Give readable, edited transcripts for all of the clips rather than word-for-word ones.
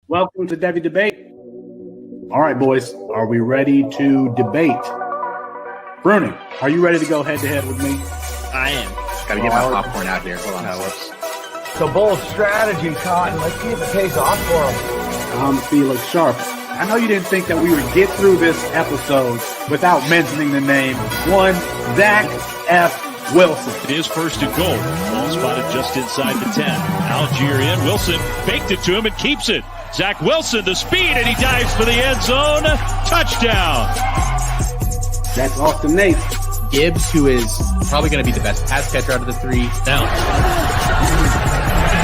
Welcome to Devy Debate. All right, boys, are we ready to debate? Bruni, are you ready to go head-to-head with me? I am. Got to get my popcorn out here. Hold on. It's a bold strategy, Cotton. Let's see if it pays off for him. I'm Felix Sharp. I know you didn't think that we would get through this episode without mentioning the name one Zach F. Wilson. It is first and goal. Ball spotted just inside the 10. Algier in. Wilson faked it to him and keeps it. Zach Wilson, the speed, and he dives for the end zone. Touchdown. That's Austin Nace. Gibbs, who is probably going to be the best pass catcher out of the three. Down.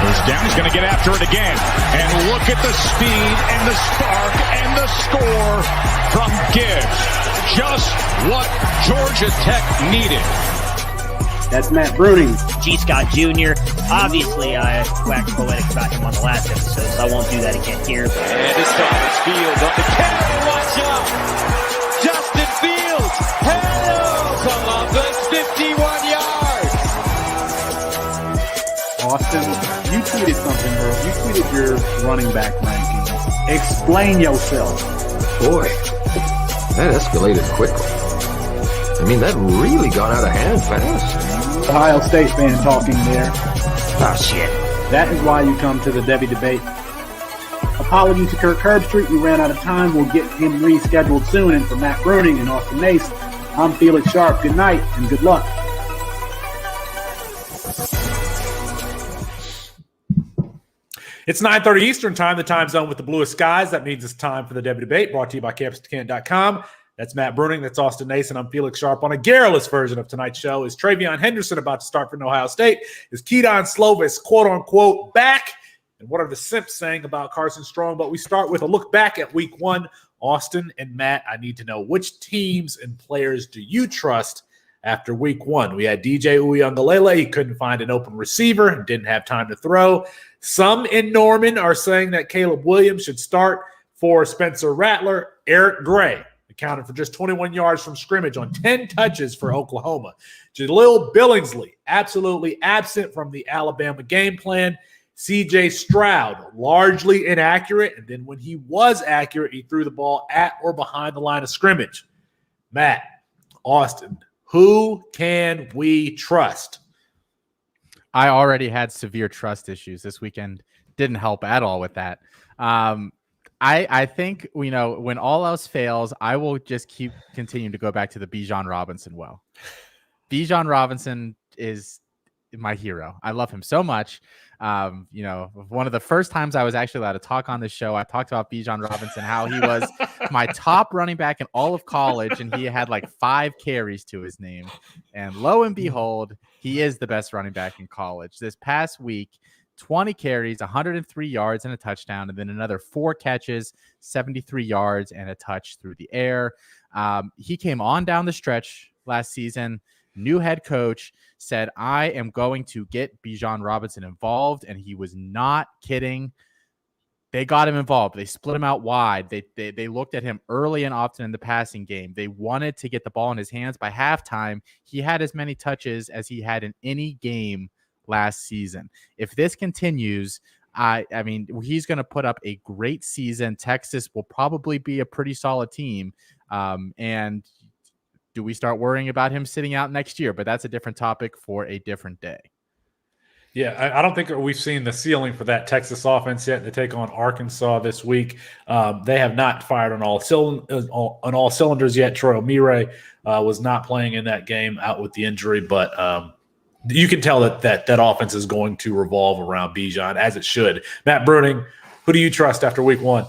Goes down. He's going to get after it again. And look at the speed and the spark and the score from Gibbs. Just what Georgia Tech needed. That's Matt Bruni. G. Scott Jr. Obviously, I waxed poetic about him on the last episode, so I won't do that again here. And it's Thomas Fields on the carry. Watch out. Justin Fields hails Columbus 51 yards. Austin, you tweeted something, bro. You tweeted your running back rankings. Explain yourself. Boy, that escalated quickly. I mean, that really got out of hand fast. Ohio State fan talking there. Oh, shit. That is why you come to the Devy Debate. Apologies to Kirk Herbstreit. We ran out of time. We'll get him rescheduled soon. And for Matt Bruning and Austin Nace, I'm Felix Sharp. Good night and good luck. It's 9:30 Eastern time, the time zone with the bluest skies. That means it's time for the Devy Debate, brought to you by CampusToCanton.com. That's Matt Bruning. That's Austin Nason. I'm Felix Sharp. On a garrulous version of tonight's show, is Travion Henderson about to start for Ohio State? Is Keaton Slovis, quote-unquote, back? And what are the simps saying about Carson Strong? But we start with a look back at week one. Austin and Matt, I need to know, which teams and players do you trust after week one? We had DJ Uiagalelei. He couldn't find an open receiver and didn't have time to throw. Some in Norman are saying that Caleb Williams should start for Spencer Rattler. Eric Gray accounted for just 21 yards from scrimmage on 10 touches for Oklahoma. Jaleel Billingsley, absolutely absent from the Alabama game plan. C.J. Stroud, largely inaccurate, and then when he was accurate, he threw the ball at or behind the line of scrimmage. Matt, Austin, who can we trust? I already had severe trust issues this weekend. Didn't help at all with that. I think, when all else fails, I will just keep continuing to go back to the Bijan Robinson well. Bijan Robinson is my hero. I love him so much. One of the first times I was actually allowed to talk on this show, I talked about Bijan Robinson, how he was my top running back in all of college, and he had like 5 carries to his name. And lo and behold, he is the best running back in college. This past week, 20 carries, 103 yards and a touchdown, and then another 4 catches, 73 yards and a touch through the air. He came on down the stretch last season. New head coach said, I am going to get Bijan Robinson involved, and he was not kidding. They got him involved. They split him out wide. They looked at him early and often in the passing game. They wanted to get the ball in his hands. By halftime, he had as many touches as he had in any game last season. If this continues, I mean, he's going to put up a great season. Texas will probably be a pretty solid team. And do we start worrying about him sitting out next year? But that's a different topic for a different day. Yeah, I don't think we've seen the ceiling for that Texas offense yet. They take on Arkansas this week. They have not fired on all cylinders yet. Troy O'Meara was not playing in that game, out with the injury, but you can tell that offense is going to revolve around Bijan, as it should. Matt Bruning, who do you trust after week one?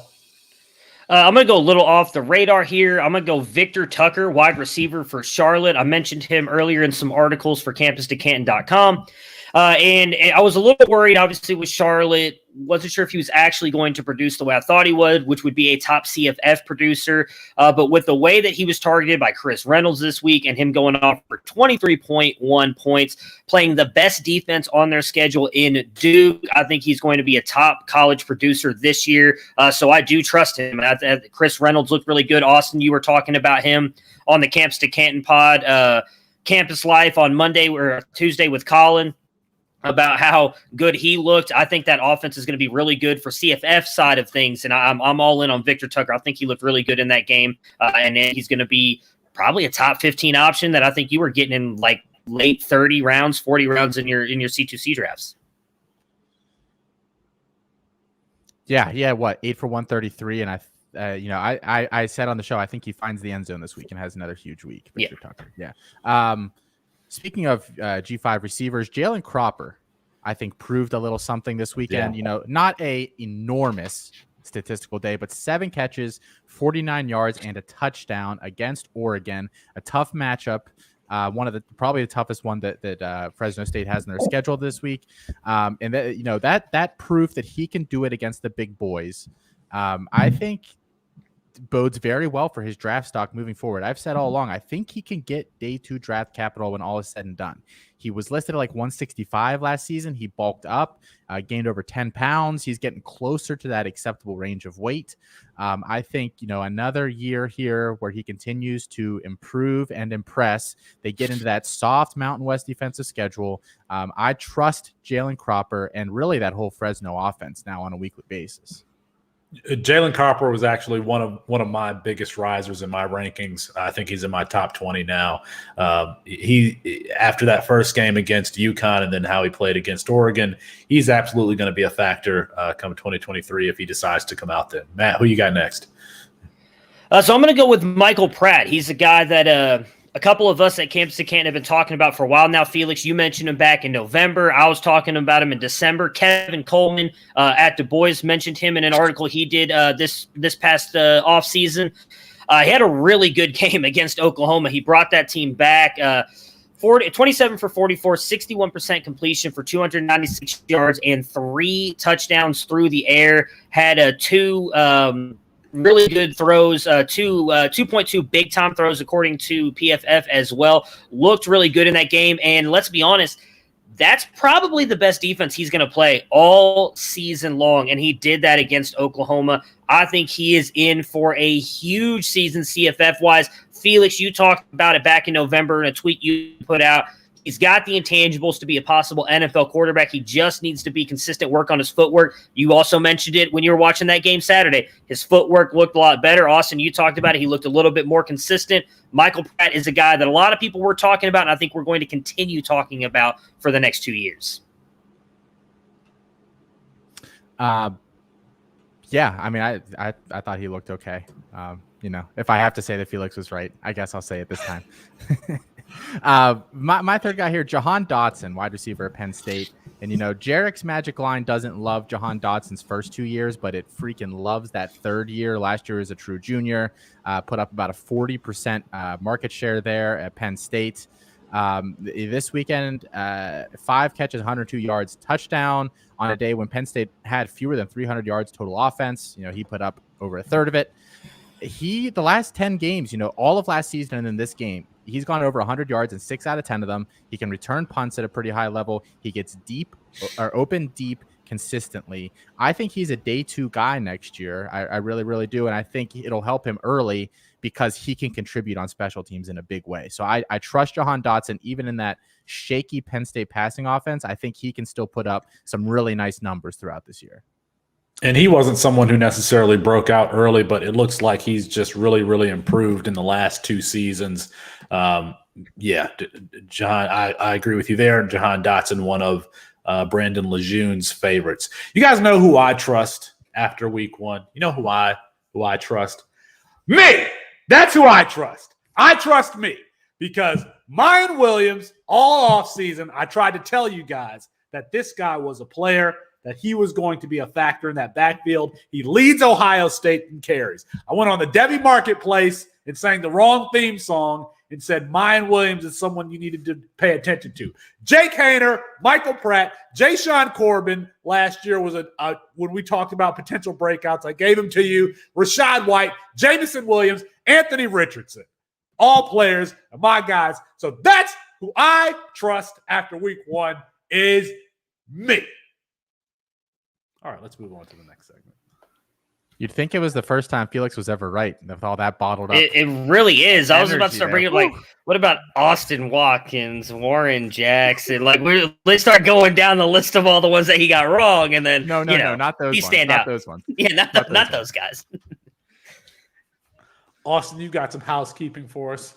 I'm going to go a little off the radar here. I'm going to go Victor Tucker, wide receiver for Charlotte. I mentioned him earlier in some articles for CampusToCanton.com. And I was a little bit worried, obviously, with Charlotte. Wasn't sure if he was actually going to produce the way I thought he would, which would be a top CFF producer. But with the way that he was targeted by Chris Reynolds this week and him going off for 23.1 points, playing the best defense on their schedule in Duke, I think he's going to be a top college producer this year. So I do trust him. And Chris Reynolds looked really good. Austin, you were talking about him on the Campus to Canton pod, Campus Life on Monday or Tuesday with Colin. about how good he looked. I think that offense is going to be really good for CFF side of things, and I'm all in on Victor Tucker. I think he looked really good in that game, and he's going to be probably a top 15 option that I think you were getting in like late 30 rounds, 40 rounds in your C2C drafts. Yeah. What, 8 for 133, and I said on the show I think he finds the end zone this week and has another huge week. Victor Tucker. Yeah. Speaking of G5 receivers, Jalen Cropper, I think, proved a little something this weekend. Yeah. Not a enormous statistical day, but 7 catches, 49 yards, and a touchdown against Oregon. A tough matchup. Probably the toughest one that Fresno State has in their schedule this week. And that proof that he can do it against the big boys, I think bodes very well for his draft stock moving forward. I've said all along, I think he can get day 2 draft capital when all is said and done. He was listed at like 165 last season. He bulked up, gained over 10 pounds. He's getting closer to that acceptable range of weight. I think, another year here where he continues to improve and impress. They get into that soft Mountain West defensive schedule. I trust Jalen Cropper and really that whole Fresno offense now on a weekly basis. Jalen Cropper was actually one of my biggest risers in my rankings. I think he's in my top 20 now. He after that first game against UConn and then how he played against Oregon, he's absolutely going to be a factor come 2023 if he decides to come out then. Matt, who you got next? So I'm going to go with Michael Pratt. He's a guy that a couple of us at Campus to Canton have been talking about for a while now. Felix, you mentioned him back in November. I was talking about him in December. Kevin Coleman at Du Bois mentioned him in an article he did this past offseason. He had a really good game against Oklahoma. He brought that team back. 27 for 44, 61% completion for 296 yards and 3 touchdowns through the air. Had 2 really good throws, 2.2 big-time throws according to PFF as well. Looked really good in that game, and let's be honest, that's probably the best defense he's going to play all season long, and he did that against Oklahoma. I think he is in for a huge season CFF-wise. Felix, you talked about it back in November in a tweet you put out. He's got the intangibles to be a possible NFL quarterback. He just needs to be consistent, work on his footwork. You also mentioned it when you were watching that game Saturday. His footwork looked a lot better. Austin, you talked about it. He looked a little bit more consistent. Michael Pratt is a guy that a lot of people were talking about, and I think we're going to continue talking about for the next 2 years. Yeah, I mean, I thought he looked okay. If I have to say that Felix was right, I guess I'll say it this time. My third guy here, Jahan Dotson, wide receiver at Penn State. And, Jarek's Magic Line doesn't love Jahan Dotson's first 2 years, but it freaking loves that third year. Last year as a true junior, put up about a 40% market share there at Penn State. This weekend, 5 catches, 102 yards, touchdown on a day when Penn State had fewer than 300 yards total offense. He put up over a third of it. The last 10 games, all of last season and in this game, he's gone over 100 yards in 6 out of 10 of them. He can return punts at a pretty high level. He gets deep or open deep consistently. I think he's a day 2 guy next year. I really, really do. And I think it'll help him early because he can contribute on special teams in a big way. So I trust Jahan Dotson, even in that shaky Penn State passing offense. I think he can still put up some really nice numbers throughout this year. And he wasn't someone who necessarily broke out early, but it looks like he's just really, really improved in the last 2 seasons. John, I agree with you there. Jahan Dotson, one of Brandon Lejeune's favorites. You guys know who I trust after week 1. You know who I trust? Me! That's who I trust. I trust me because Mayan Williams, all offseason, I tried to tell you guys that this guy was a player, that he was going to be a factor in that backfield. He leads Ohio State in carries. I went on the Devy Marketplace and sang the wrong theme song and said Mayan Williams is someone you needed to pay attention to. Jake Haener, Michael Pratt, Ja'Shawn Corbin last year was when we talked about potential breakouts. I gave them to you. Rashad White, Jamison Williams, Anthony Richardson. All players are my guys. So that's who I trust after week 1 is me. All right, let's move on to the next segment. You'd think it was the first time Felix was ever right with all that bottled up. It really is. I was about to start Energy bringing like, what about Austin Watkins, Warren Jackson? Like let's start going down the list of all the ones that he got wrong, and then No, not those. He ones. stand Not out. those ones. Yeah, not those guys. Austin, you got some housekeeping for us.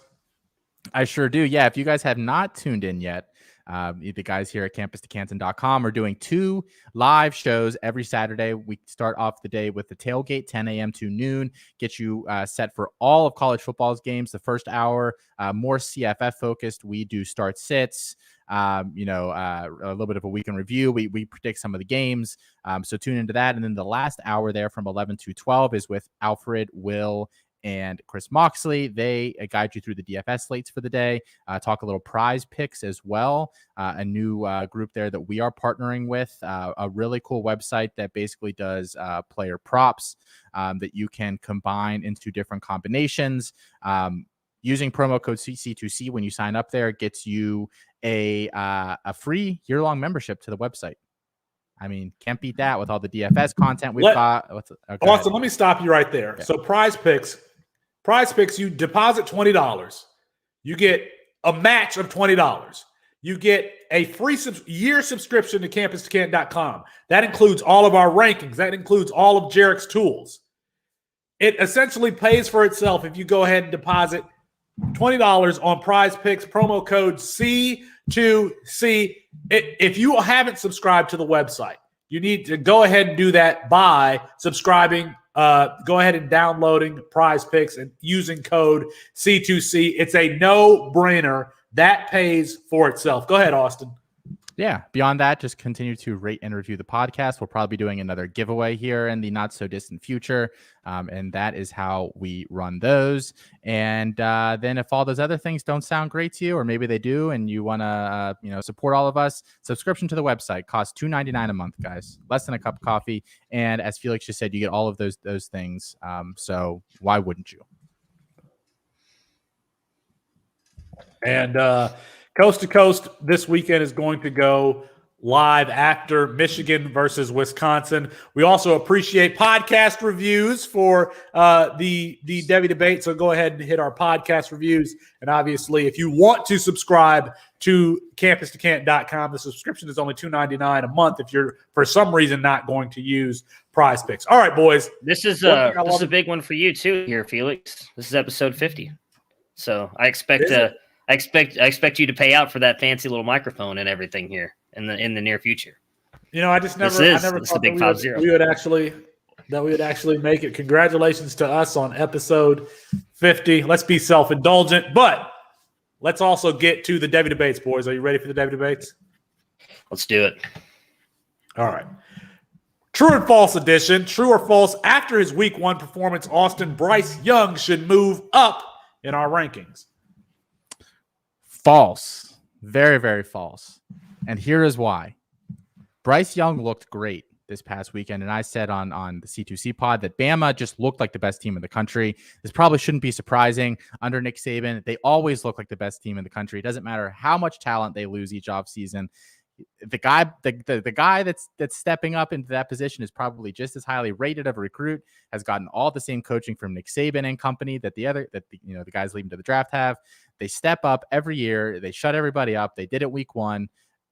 I sure do. Yeah, if you guys have not tuned in yet, the guys here at campus2canton.com are doing 2 live shows every Saturday. We start off the day with the tailgate, 10 a.m. to noon, get you set for all of college football's games. The first hour, more CFF focused. We do start sits, a little bit of a weekend review. We predict some of the games. So tune into that. And then the last hour there from 11 to 12 is with Alfred, Will, and Chris Moxley. They guide you through the DFS slates for the day, talk a little prize picks as well, a new group there that we are partnering with, a really cool website that basically does player props that you can combine into different combinations. Using promo code CC2C when you sign up there gets you a free year-long membership to the website. I mean, can't beat that with all the DFS content we've got. Austin, let me stop you right there. Yeah. So Prize Picks, you deposit $20. You get a match of $20. You get a free year subscription to campus2canton.com. That includes all of our rankings. That includes all of Jarek's tools. It essentially pays for itself if you go ahead and deposit $20 on Prize Picks, promo code C2C. If you haven't subscribed to the website, you need to go ahead and do that by subscribing. Go ahead and downloading Prize Picks and using code C2C. It's a no-brainer. That pays for itself. Go ahead, Austin. Yeah. Beyond that, just continue to rate and review the podcast. We'll probably be doing another giveaway here in the not-so-distant future, and that is how we run those. And then if all those other things don't sound great to you, or maybe they do, and you want to support all of us, subscription to the website costs $2.99 a month, guys. Less than a cup of coffee. And as Felix just said, you get all of those things. So why wouldn't you? And Coast to Coast this weekend is going to go live after Michigan versus Wisconsin. We also appreciate podcast reviews for the Devy debate. So go ahead and hit our podcast reviews. And obviously, if you want to subscribe to campus2canton.com, the subscription is only $2.99 a month if you're for some reason not going to use Prize Picks. All right, boys. This is a big one for you too here, Felix. This is episode 50. So I expect you to pay out for that fancy little microphone and everything here in the near future. I never thought that we would actually make it. Congratulations to us on episode 50. Let's be self-indulgent, but let's also get to the Devy debates, boys. Are you ready for the Devy debates? Let's do it. All right. True and false edition. True or false? After his week 1 performance, Bryce Young should move up in our rankings. False. Very, very false. And here is why. Bryce Young looked great this past weekend, and I said on the C2C pod that Bama just looked like the best team in the country. This probably shouldn't be surprising. Under Nick Saban, they always look like the best team in the country. It doesn't matter how much talent they lose each offseason. The guy that's stepping up into that position is probably just as highly rated of a recruit, has gotten all the same coaching from Nick Saban and company that the guys leading to the draft have. They step up every year. They shut everybody up. They did it week 1.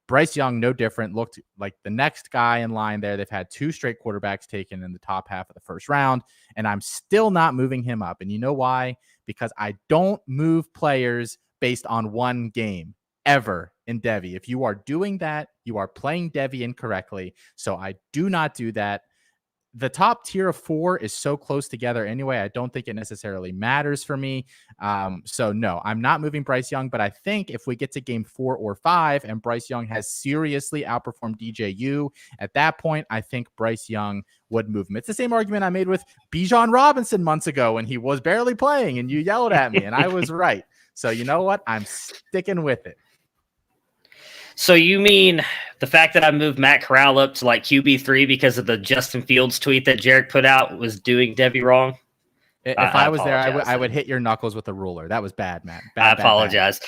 Bryce Young, no different, looked like the next guy in line there. They've had 2 straight quarterbacks taken in the top half of the first round, and I'm still not moving him up. And you know why? Because I don't move players based on one game ever in Devy. If you are doing that, you are playing Devy incorrectly. So I do not do that. The top tier of 4 is so close together anyway. I don't think it necessarily matters for me. So no, I'm not moving Bryce Young, but I think if we get to game 4 or 5 and Bryce Young has seriously outperformed DJ U, at that point, I think Bryce Young would move him. It's the same argument I made with Bijan Robinson months ago when he was barely playing and you yelled at me and I was right. So you know what? I'm sticking with it. So you mean the fact that I moved Matt Corral up to like QB3 because of the Justin Fields tweet that Jarek put out was doing Devy wrong? If I was there, I would hit your knuckles with a ruler. That was bad, Matt. I apologize.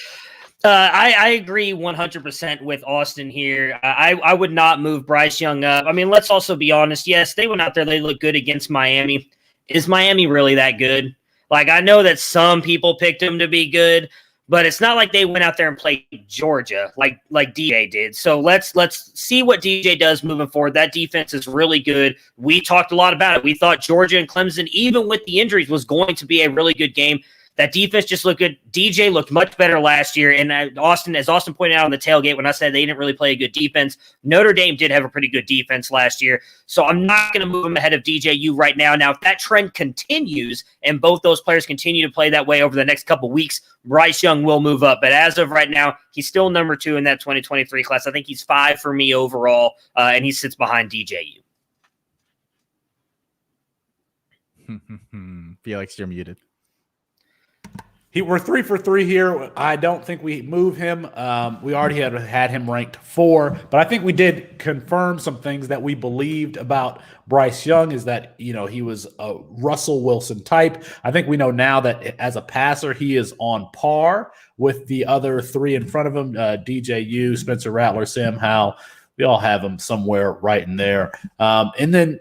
I agree 100% with Austin here. I would not move Bryce Young up. I mean, let's also be honest. Yes, they went out there. They look good against Miami. Is Miami really that good? Like, I know that some people picked them to be good, but it's not like they went out there and played Georgia like DJ did. So let's see what DJ does moving forward. That defense is really good. We talked a lot about it. We thought Georgia and Clemson, even with the injuries, was going to be a really good game. That defense just looked good. DJ looked much better last year. And as Austin pointed out on the tailgate when I said they didn't really play a good defense, Notre Dame did have a pretty good defense last year. So I'm not going to move him ahead of DJU right now. Now, if that trend continues and both those players continue to play that way over the next couple weeks, Bryce Young will move up. But as of right now, he's still number 2 in that 2023 class. I think he's 5 for me overall, and he sits behind DJU. Felix, you're muted. We're 3 for 3 here. I don't think we move him. We already had him ranked 4, but I think we did confirm some things that we believed about Bryce Young is that, he was a Russell Wilson type. I think we know now that as a passer, he is on par with the other 3 in front of him, DJU, Spencer Rattler, Sam Howell. We all have them somewhere right in there. And then,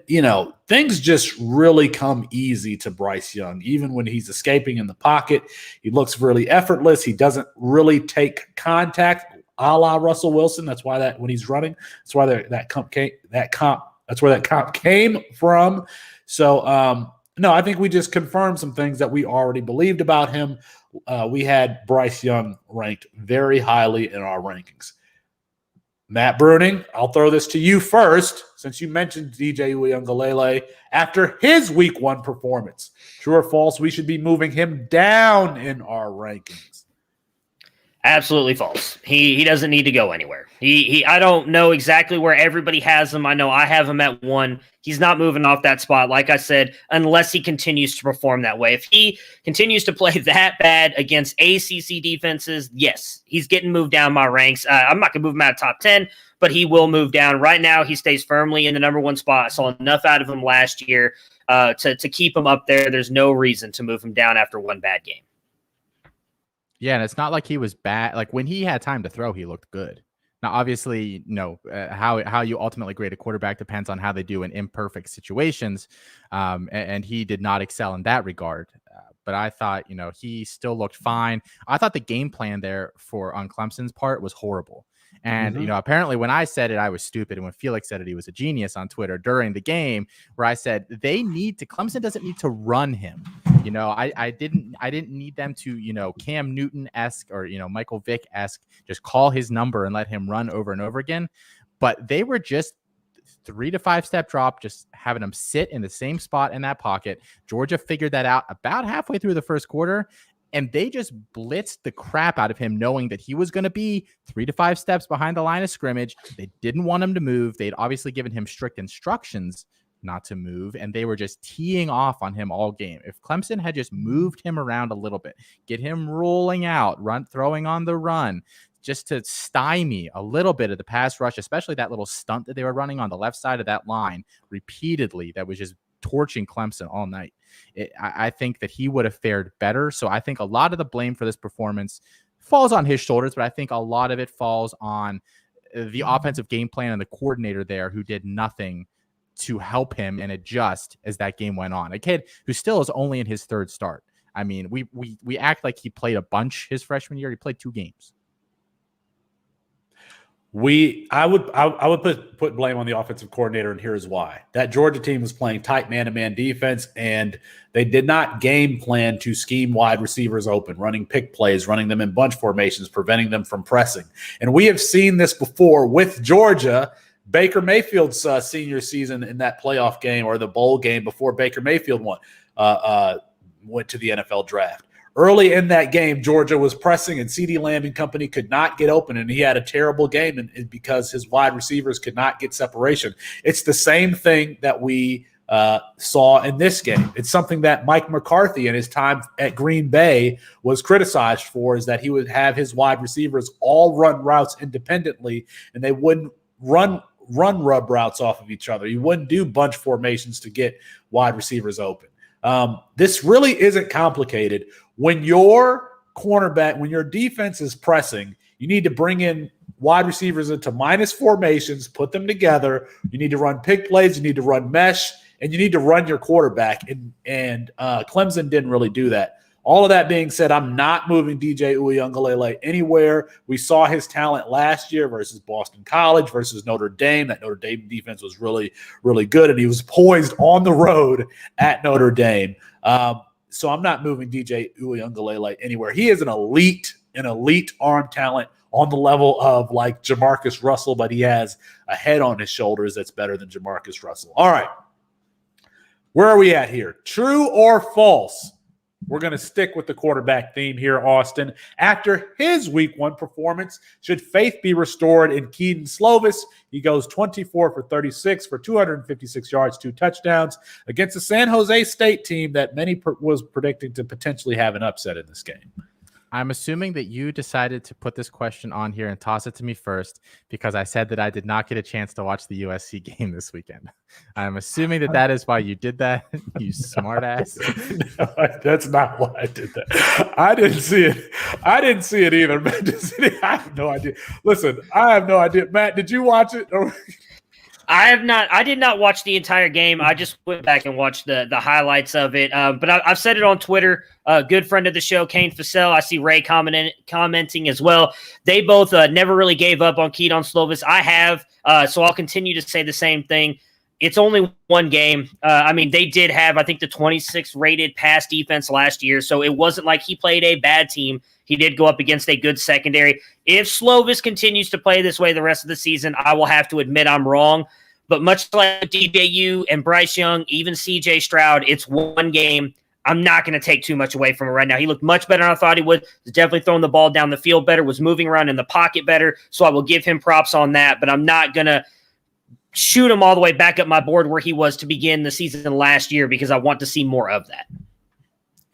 things just really come easy to Bryce Young. Even when he's escaping in the pocket, he looks really effortless. He doesn't really take contact a la Russell Wilson. That's why when he's running, that's why that comp came from. So, no, I think we just confirmed some things that we already believed about him. We had Bryce Young ranked very highly in our rankings. Matt Bruning, I'll throw this to you first, since you mentioned DJ Uiagalelei after his week 1 performance. True or false, we should be moving him down in our rankings? Absolutely false. He doesn't need to go anywhere. I don't know exactly where everybody has him. I know I have him at 1. He's not moving off that spot, like I said, unless he continues to perform that way. If he continues to play that bad against ACC defenses, yes, he's getting moved down my ranks. I'm not going to move him out of top 10, but he will move down. Right now, he stays firmly in the number 1 spot. I saw enough out of him last year to keep him up there. There's no reason to move him down after one bad game. Yeah, and it's not like he was bad. Like, when he had time to throw, he looked good. Now, obviously, how you ultimately grade a quarterback depends on how they do in imperfect situations, and he did not excel in that regard. But I thought, he still looked fine. I thought the game plan there on Clemson's part was horrible. And, apparently when I said it, I was stupid. And when Felix said it, he was a genius on Twitter during the game, where I said, Clemson doesn't need to run him. I didn't need them to, Cam Newton-esque or, Michael Vick-esque, just call his number and let him run over and over again. But they were just 3 to 5 step drop, just having him sit in the same spot in that pocket. Georgia figured that out about halfway through the first quarter. And they just blitzed the crap out of him, knowing that he was going to be 3 to 5 steps behind the line of scrimmage. They didn't want him to move. They'd obviously given him strict instructions not to move, and they were just teeing off on him all game. If Clemson had just moved him around a little bit, get him rolling out, throwing on the run, just to stymie a little bit of the pass rush, especially that little stunt that they were running on the left side of that line repeatedly, that was just torching Clemson all night. I think that he would have fared better. So I think a lot of the blame for this performance falls on his shoulders, but I think a lot of it falls on the offensive game plan and the coordinator there, who did nothing to help him and adjust as that game went on. A kid who still is only in his 3rd start. I mean, we act like he played a bunch his freshman year. He played 2 games. I would put blame on the offensive coordinator, and here's why. That Georgia team was playing tight man-to-man defense, and they did not game plan to scheme wide receivers open, running pick plays, running them in bunch formations, preventing them from pressing. And we have seen this before with Georgia. Baker Mayfield's senior season in that playoff game, or the bowl game before Baker Mayfield went to the NFL draft. Early in that game, Georgia was pressing, and CeeDee Lamb and company could not get open, and he had a terrible game because his wide receivers could not get separation. It's the same thing that we saw in this game. It's something that Mike McCarthy in his time at Green Bay was criticized for, is that he would have his wide receivers all run routes independently, and they wouldn't run rub routes off of each other. You wouldn't do bunch formations to get wide receivers open. This really isn't complicated. When your cornerback, when your defense is pressing, you need to bring in wide receivers into minus formations, put them together. You need to run pick plays. You need to run mesh, and you need to run your quarterback. And Clemson didn't really do that. All of that being said, I'm not moving DJ Uiagalelei anywhere. We saw his talent last year versus Boston College versus Notre Dame. That Notre Dame defense was really, really good, and he was poised on the road at Notre Dame. So I'm not moving DJ Uiagalelei anywhere. He is an elite arm talent on the level of like Jamarcus Russell, but he has a head on his shoulders that's better than Jamarcus Russell. All right. Where are we at here? True or false? We're going to stick with the quarterback theme here, Austin. After his week 1 performance, should faith be restored in Keaton Slovis? He goes 24 for 36 for 256 yards, 2 touchdowns against the San Jose State team that many was predicting to potentially have an upset in this game. I'm assuming that you decided to put this question on here and toss it to me first because I said that I did not get a chance to watch the USC game this weekend. I'm assuming that is why you did that, you smartass. No, that's not why I did that. I didn't see it. I didn't see it either. Matt, I have no idea. Listen, I have no idea. Matt, did you watch it? I have not. I did not watch the entire game. I just went back and watched the highlights of it. But I've said it on Twitter. A good friend of the show, Kane Fassell. I see Ray commenting as well. They both never really gave up on Keaton Slovis. I have, so I'll continue to say the same thing. It's only one game. I mean, they did have, I think, the 26th rated pass defense last year, so it wasn't like he played a bad team. He did go up against a good secondary. If Slovis continues to play this way the rest of the season, I will have to admit I'm wrong. But much like DJU and Bryce Young, even CJ Stroud, it's one game. I'm not going to take too much away from him right now. He looked much better than I thought he would. He's definitely throwing the ball down the field better, was moving around in the pocket better, so I will give him props on that. But I'm not going to shoot him all the way back up my board where he was to begin the season last year because I want to see more of that.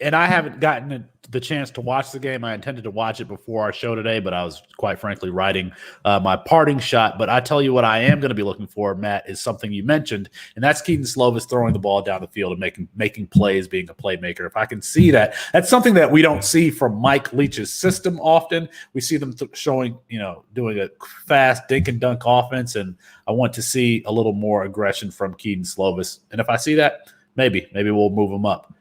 And I haven't gotten the chance to watch the game. I intended to watch it before our show today, but I was quite frankly writing my parting shot. But I tell you what I am going to be looking for, Matt, is something you mentioned, and that's Keaton Slovis throwing the ball down the field and making plays, being a playmaker. If I can see that, that's something that we don't see from Mike Leach's system often. We see them showing, doing a fast dink and dunk offense, and I want to see a little more aggression from Keaton Slovis. And if I see that, maybe we'll move him up.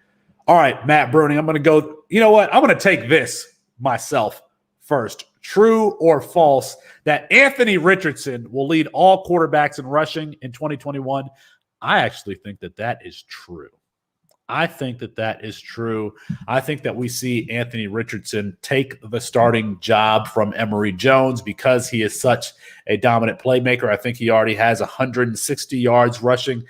All right, Matt Bruning, I'm going to go. You know what? I'm going to take this myself first. True or false that Anthony Richardson will lead all quarterbacks in rushing in 2021? I actually think that is true. I think that is true. I think that we see Anthony Richardson take the starting job from Emory Jones because he is such a dominant playmaker. I think he already has 160 yards rushing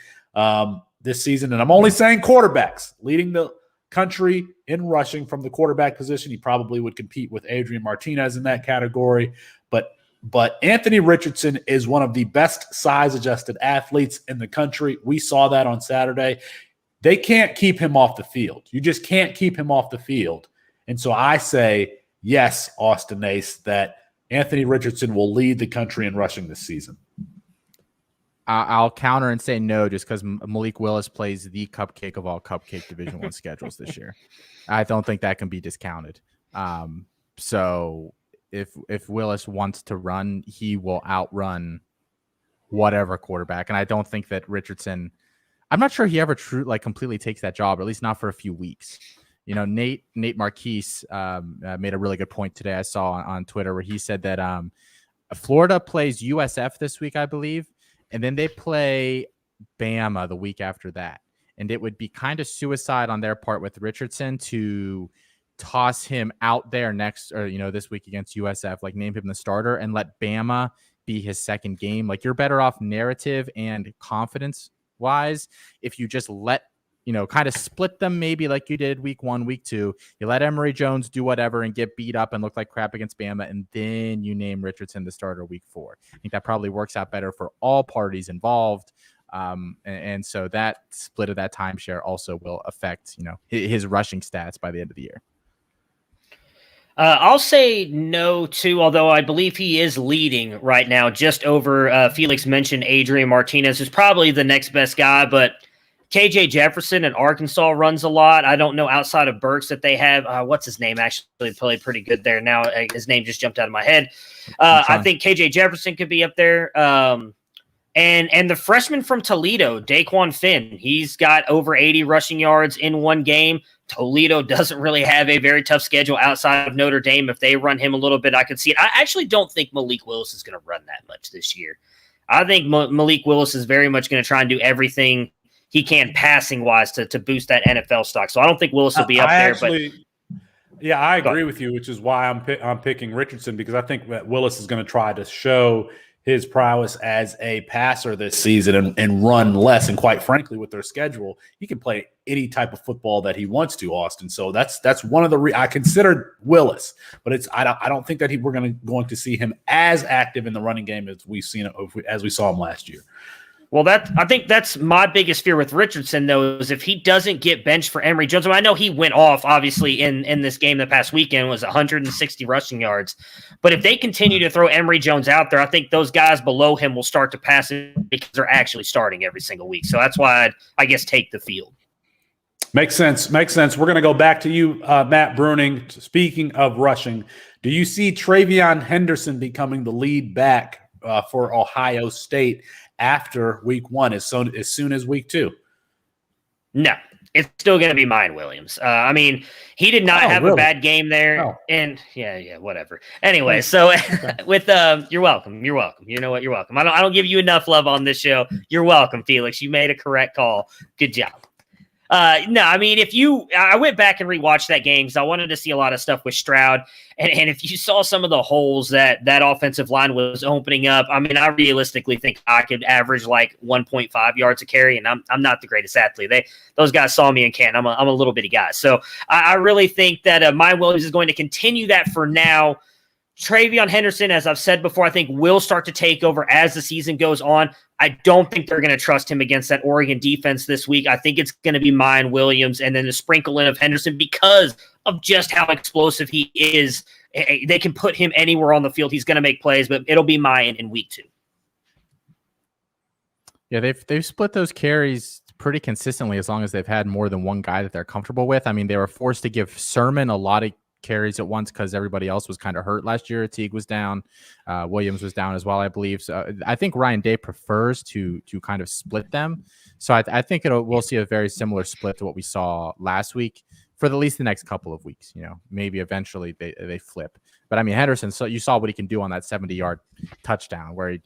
this season. And I'm only saying quarterbacks leading the country in rushing from the quarterback position. He probably would compete with Adrian Martinez in that category. But Anthony Richardson is one of the best size-adjusted athletes in the country. We saw that on Saturday. They can't keep him off the field. You just can't keep him off the field. And so I say, yes, Austin Ace, that Anthony Richardson will lead the country in rushing this season. I'll counter and say no, just because Malik Willis plays the cupcake of all cupcake Division I schedules this year. I don't think that can be discounted. So if Willis wants to run, he will outrun whatever quarterback. And I don't think that Richardson, I'm not sure he ever completely takes that job, or at least not for a few weeks. Nate Marquise made a really good point today. I saw on Twitter where he said that Florida plays USF this week, I believe. And then they play Bama the week after that. And it would be kind of suicide on their part with Richardson to toss him out there next, or, this week against USF, name him the starter and let Bama be his second game. You're better off narrative and confidence wise if you just let, kind of split them maybe like you did week 1, week 2. You let Emory Jones do whatever and get beat up and look like crap against Bama, and then you name Richardson the starter week 4. I think that probably works out better for all parties involved. And so that split of that timeshare also will affect, his rushing stats by the end of the year. I'll say no, too, although I believe he is leading right now just over Felix mentioned Adrian Martinez, who's probably the next best guy, but KJ Jefferson in Arkansas runs a lot. I don't know outside of Burks that they have. What's his name? Actually played pretty good there. Now his name just jumped out of my head. I think KJ Jefferson could be up there. And the freshman from Toledo, Daquan Finn, he's got over 80 rushing yards in one game. Toledo doesn't really have a very tough schedule outside of Notre Dame. If they run him a little bit, I could see it. I actually don't think Malik Willis is going to run that much this year. I think Malik Willis is very much going to try and do everything he can passing-wise to boost that NFL stock. So I don't think Willis will be up there. Yeah, I agree with you, which is why I'm picking Richardson, because I think that Willis is going to try to show his prowess as a passer this season and run less. And quite frankly, with their schedule, he can play any type of football that he wants to, Austin. So that's one of the I considered Willis, but I don't think that we're going to see him as active in the running game as we saw him last year. Well, I think that's my biggest fear with Richardson, though, is if he doesn't get benched for Emory Jones. I know he went off, obviously, in this game the past weekend, was 160 rushing yards. But if they continue to throw Emory Jones out there, I think those guys below him will start to pass it because they're actually starting every single week. So that's why I guess take the field. Makes sense. We're going to go back to you, Matt Bruning. Speaking of rushing, do you see Travion Henderson becoming the lead back for Ohio State after week one, as soon as week two? No, it's still going to be Mayan Williams. I mean, he did not have a bad game there. Oh. And yeah, whatever. Anyway, so with you're welcome. You know what? You're welcome. I don't give you enough love on this show. You're welcome, Felix. You made a correct call. Good job. No, I mean, I went back and rewatched that game because I wanted to see a lot of stuff with Stroud. And if you saw some of the holes that offensive line was opening up, I mean, I realistically think I could average like 1.5 yards a carry, and I'm not the greatest athlete. Those guys saw me in Canton. I'm a little bitty guy. So I really think that Mayan Williams is going to continue that for now. Travion Henderson, as I've said before, I think will start to take over as the season goes on. I don't think they're going to trust him against that Oregon defense this week. I think it's going to be Mayan Williams and then the sprinkle in of Henderson because of just how explosive he is. They can put him anywhere on the field. He's going to make plays, but it'll be Mayan in week 2. Yeah, they've split those carries pretty consistently as long as they've had more than one guy that they're comfortable with. I mean, they were forced to give Sermon a lot of carries at once because everybody else was kind of hurt last year. Teague was down. Williams was down as well, I believe. So I think Ryan Day prefers to kind of split them. So I think we'll see a very similar split to what we saw last week for at least the next couple of weeks. Maybe eventually they flip. But I mean, Henderson, so you saw what he can do on that 70-yard touchdown where,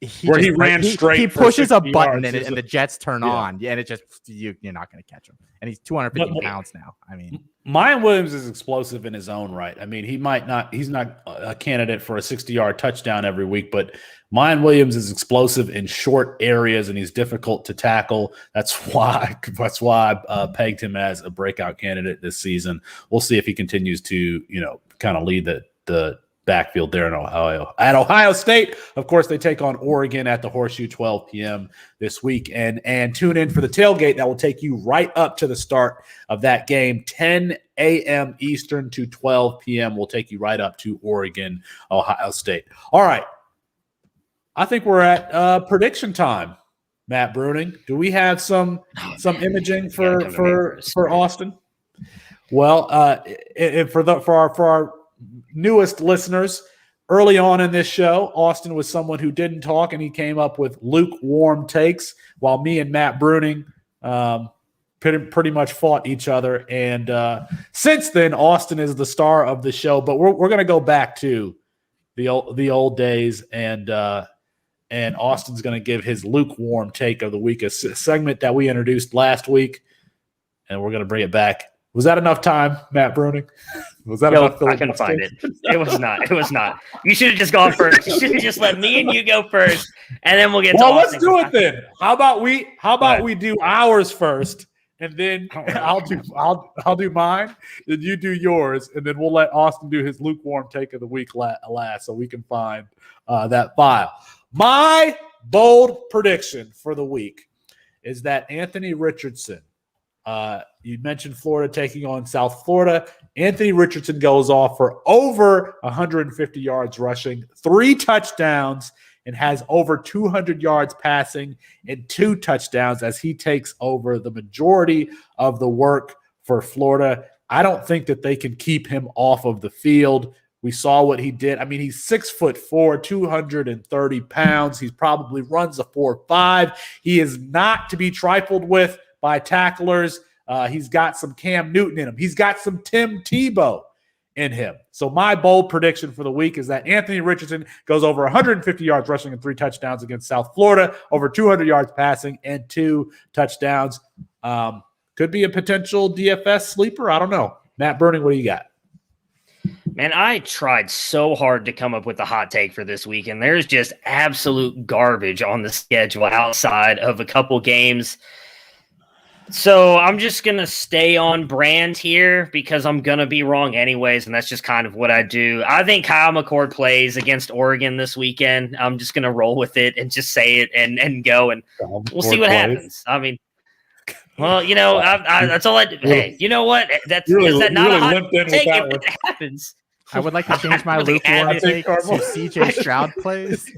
he ran straight. He pushes a button and the Jets turn on. Yeah, and it just you're not going to catch him. And he's 250 pounds now. I mean, Mayan Williams is explosive in his own right. I mean, he's not a candidate for a 60-yard touchdown every week, but Mayan Williams is explosive in short areas and he's difficult to tackle. That's why I pegged him as a breakout candidate this season. We'll see if he continues to, kind of lead the backfield there in Ohio. At Ohio State, of course, they take on Oregon at the Horseshoe 12 p.m. this week. And tune in for the tailgate that will take you right up to the start of that game. 10 a.m. Eastern to 12 p.m. will take you right up to Oregon, Ohio State. All right. I think we're at prediction time, Matt Bruning. Do we have some imaging for Austin? Well, for our newest listeners, early on in this show, Austin was someone who didn't talk, and he came up with lukewarm takes, while me and Matt Bruning pretty much fought each other. And since then, Austin is the star of the show. But we're going to go back to the old days, and Austin's going to give his lukewarm take of the week, a segment that we introduced last week, and we're going to bring it back. Was that enough time, Matt Bruning? Was that enough? I couldn't find it. It was not. You should have just gone first. You should have just let me and you go first, and then we'll get to Austin. Let's do it then. How about we do ours first, and then I'll do mine, then you do yours, and then we'll let Austin do his lukewarm take of the week last, so we can find that file. My bold prediction for the week is that Anthony Richardson. You mentioned Florida taking on South Florida. Anthony Richardson goes off for over 150 yards rushing, 3 touchdowns, and has over 200 yards passing and 2 touchdowns as he takes over the majority of the work for Florida. I don't think that they can keep him off of the field. We saw what he did. I mean, he's 6'4", 230 pounds. He probably runs a 4.5. He is not to be trifled with by tacklers. He's got some Cam Newton in him. He's got some Tim Tebow in him. So my bold prediction for the week is that Anthony Richardson goes over 150 yards rushing and 3 touchdowns against South Florida, over 200 yards passing and 2 touchdowns. Could be a potential DFS sleeper. I don't know. Matt Bruning, what do you got? Man, I tried so hard to come up with a hot take for this week, and there's just absolute garbage on the schedule outside of a couple games. So I'm just going to stay on brand here because I'm going to be wrong anyways, and that's just kind of what I do. I think Kyle McCord plays against Oregon this weekend. I'm just going to roll with it and just say it and go, and we'll see what happens. I mean, well, you know, that's all I do. Hey, you know what? That's not a hot take if it happens. I would like to change my lukewarm take to CJ Stroud plays.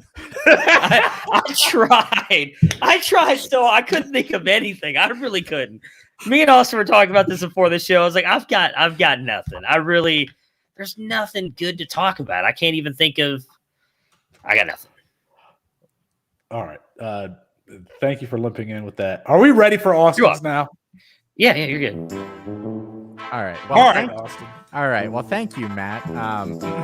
I tried so I couldn't think of anything. I really couldn't. Me and Austin were talking about this before the show. I was like, I've got nothing. There's nothing good to talk about. I can't even think of. I got nothing. All right. Thank you for limping in with that. Are we ready for Austin's now? Yeah, you're good. All right. Well, Austin. All right. Well, thank you, Matt.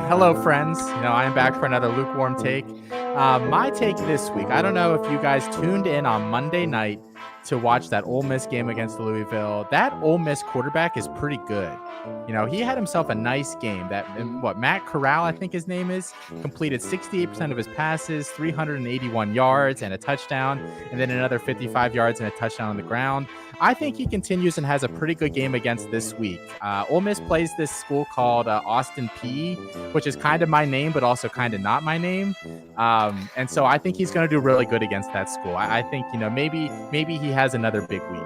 Hello, friends. I am back for another lukewarm take. My take this week, I don't know if you guys tuned in on Monday night to watch that Ole Miss game against Louisville. That Ole Miss quarterback is pretty good. He had himself a nice game. Matt Corral, I think his name is, completed 68% of his passes, 381 yards and a touchdown, and then another 55 yards and a touchdown on the ground. I think he continues and has a pretty good game against this week. Ole Miss plays this school called Austin Peay, which is kind of my name, but also kind of not my name. And so I think he's going to do really good against that school. I think, maybe he has another big week.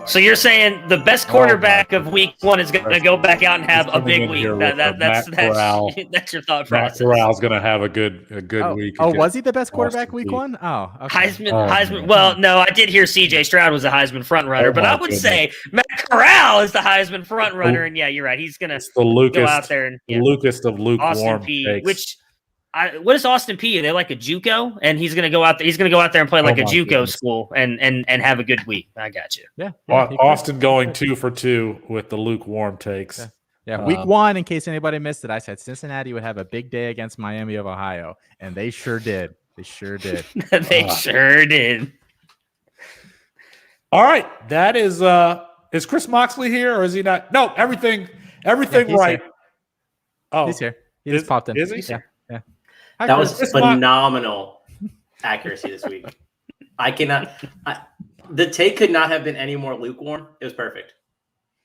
So you're saying the best quarterback of week 1 is going to go back out and have a big week. That's your thought process. Matt Corral's going to have a good week. Oh, was he the best quarterback week 1? Oh, okay. Heisman. Well, no, I did hear CJ Stroud was a Heisman front runner, but I would say Matt Corral is the Heisman front runner. And yeah, you're right. He's going to go out there and the Lucas of lukewarm takes. Which. What is Austin Peay? Are they like a JUCO? And he's going to go out there. He's going to go out there and play like a JUCO school and have a good week. I got you. Yeah. Austin going 2 for 2 with the lukewarm takes. Yeah. Week 1, in case anybody missed it, I said Cincinnati would have a big day against Miami of Ohio, and they sure did. They sure did. Sure did. All right. That is Chris Moxley here, or is he not? No, everything right. Here. Oh, he's here. He just popped in. Is he? Yeah. That was phenomenal accuracy this week. The take could not have been any more lukewarm. It was perfect.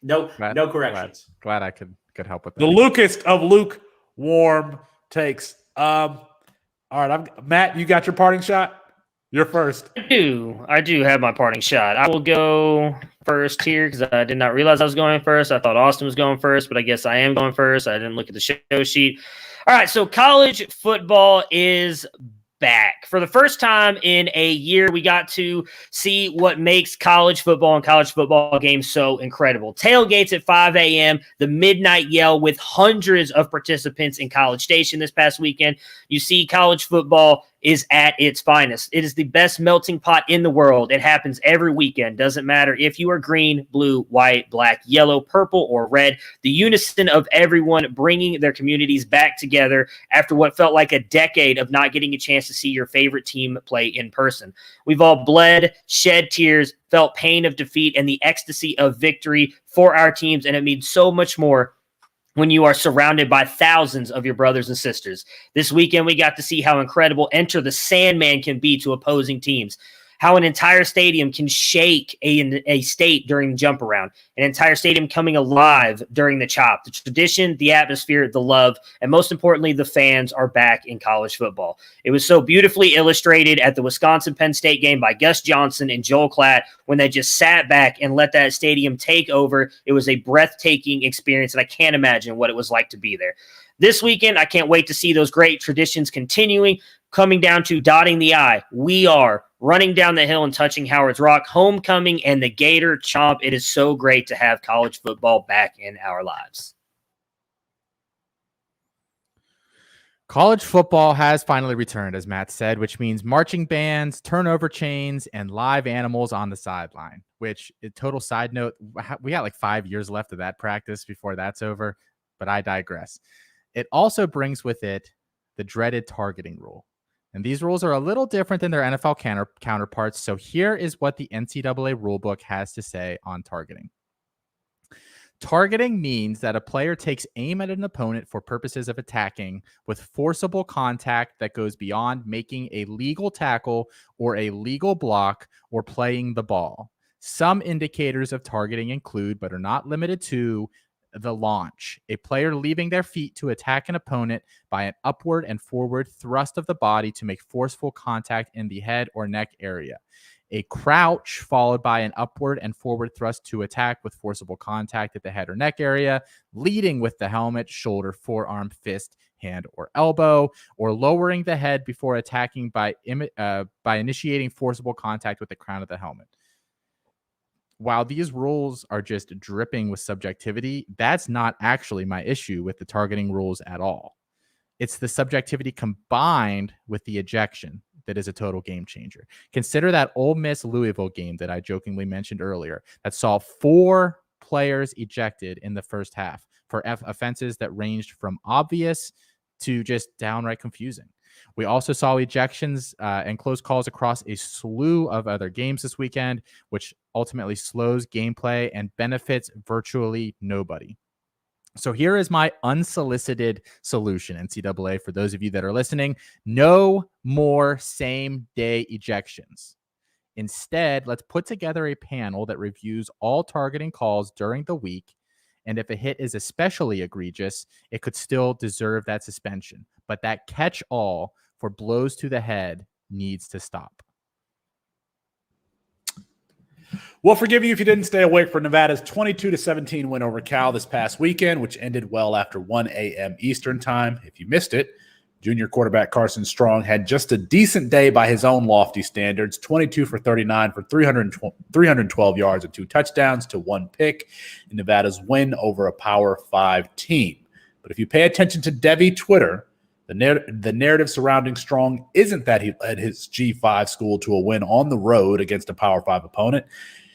No corrections. Glad I could help with that. The Lucas of lukewarm takes. All right, Matt, you got your parting shot? You're first. I do have my parting shot. I will go first here because I did not realize I was going first. I thought Austin was going first, but I guess I am going first. I didn't look at the show sheet. All right, so college football is back. For the first time in a year, we got to see what makes college football and college football games so incredible. Tailgates at 5 a.m., the midnight yell with hundreds of participants in College Station this past weekend. You see college football is at its finest. It is the best melting pot in the world. It happens every weekend. Doesn't matter if you are green, blue, white, black, yellow, purple, or red. The unison of everyone bringing their communities back together after what felt like a decade of not getting a chance to see your favorite team play in person. We've all bled, shed tears, felt pain of defeat, and the ecstasy of victory for our teams, and it means so much more when you are surrounded by thousands of your brothers and sisters. This weekend, we got to see how incredible Enter the Sandman can be to opposing teams, how an entire stadium can shake a state during the jump around, an entire stadium coming alive during the chop. The tradition, the atmosphere, the love, and most importantly, the fans are back in college football. It was so beautifully illustrated at the Wisconsin-Penn State game by Gus Johnson and Joel Klatt when they just sat back and let that stadium take over. It was a breathtaking experience, and I can't imagine what it was like to be there. This weekend, I can't wait to see those great traditions continuing, coming down to dotting the I. We are running down the hill and touching Howard's Rock, homecoming, and the Gator Chomp. It is so great to have college football back in our lives. College football has finally returned, as Matt said, which means marching bands, turnover chains, and live animals on the sideline, which, a total side note, we got like 5 years left of that practice before that's over, but I digress. It also brings with it the dreaded targeting rule. And these rules are a little different than their NFL counterparts, so here is what the NCAA rulebook has to say on targeting. Targeting means that a player takes aim at an opponent for purposes of attacking with forcible contact that goes beyond making a legal tackle or a legal block or playing the ball. Some indicators of targeting include, but are not limited to, the launch, a player leaving their feet to attack an opponent by an upward and forward thrust of the body to make forceful contact in the head or neck area. A crouch followed by an upward and forward thrust to attack with forcible contact at the head or neck area, leading with the helmet, shoulder, forearm, fist, hand, or elbow, or lowering the head before attacking by initiating forcible contact with the crown of the helmet. While these rules are just dripping with subjectivity, that's not actually my issue with the targeting rules at all. It's the subjectivity combined with the ejection that is a total game changer. Consider that Ole Miss Louisville game that I jokingly mentioned earlier that saw 4 players ejected in the first half for offenses that ranged from obvious to just downright confusing. We also saw ejections and close calls across a slew of other games this weekend, which ultimately slows gameplay and benefits virtually nobody. So here is my unsolicited solution, NCAA, for those of you that are listening. No more same-day ejections. Instead, let's put together a panel that reviews all targeting calls during the week, and if a hit is especially egregious, it could still deserve that suspension. But that catch-all for blows to the head needs to stop. We'll forgive you if you didn't stay awake for Nevada's 22-17 win over Cal this past weekend, which ended well after 1 a.m. Eastern time. If you missed it, junior quarterback Carson Strong had just a decent day by his own lofty standards, 22 for 39 for 312 yards and 2 touchdowns to 1 pick in Nevada's win over a Power 5 team. But if you pay attention to Devy Twitter, the narrative surrounding Strong isn't that he led his G5 school to a win on the road against a Power 5 opponent.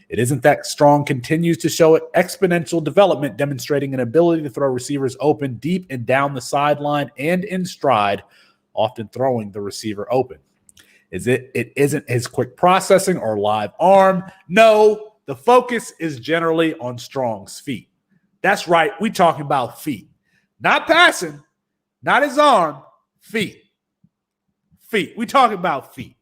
It isn't that Strong continues to show exponential development, demonstrating an ability to throw receivers open deep and down the sideline and in stride, often throwing the receiver open. It isn't his quick processing or live arm. No, the focus is generally on Strong's feet. That's right, we're talking about feet. Not passing, not his arm, feet. Feet. We're talking about feet.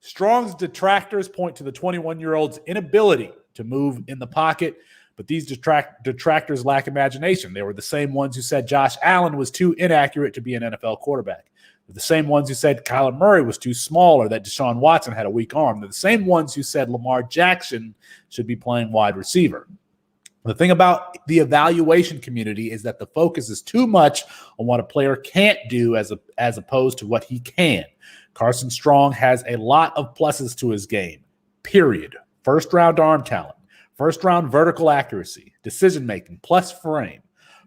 Strong's detractors point to the 21-year-old's inability to move in the pocket, but these detractors lack imagination. They were the same ones who said Josh Allen was too inaccurate to be an NFL quarterback. They're the same ones who said Kyler Murray was too small or that Deshaun Watson had a weak arm. They're the same ones who said Lamar Jackson should be playing wide receiver. The thing about the evaluation community is that the focus is too much on what a player can't do as opposed to what he can. Carson Strong has a lot of pluses to his game, period. First-round arm talent, first-round vertical accuracy, decision-making, plus frame.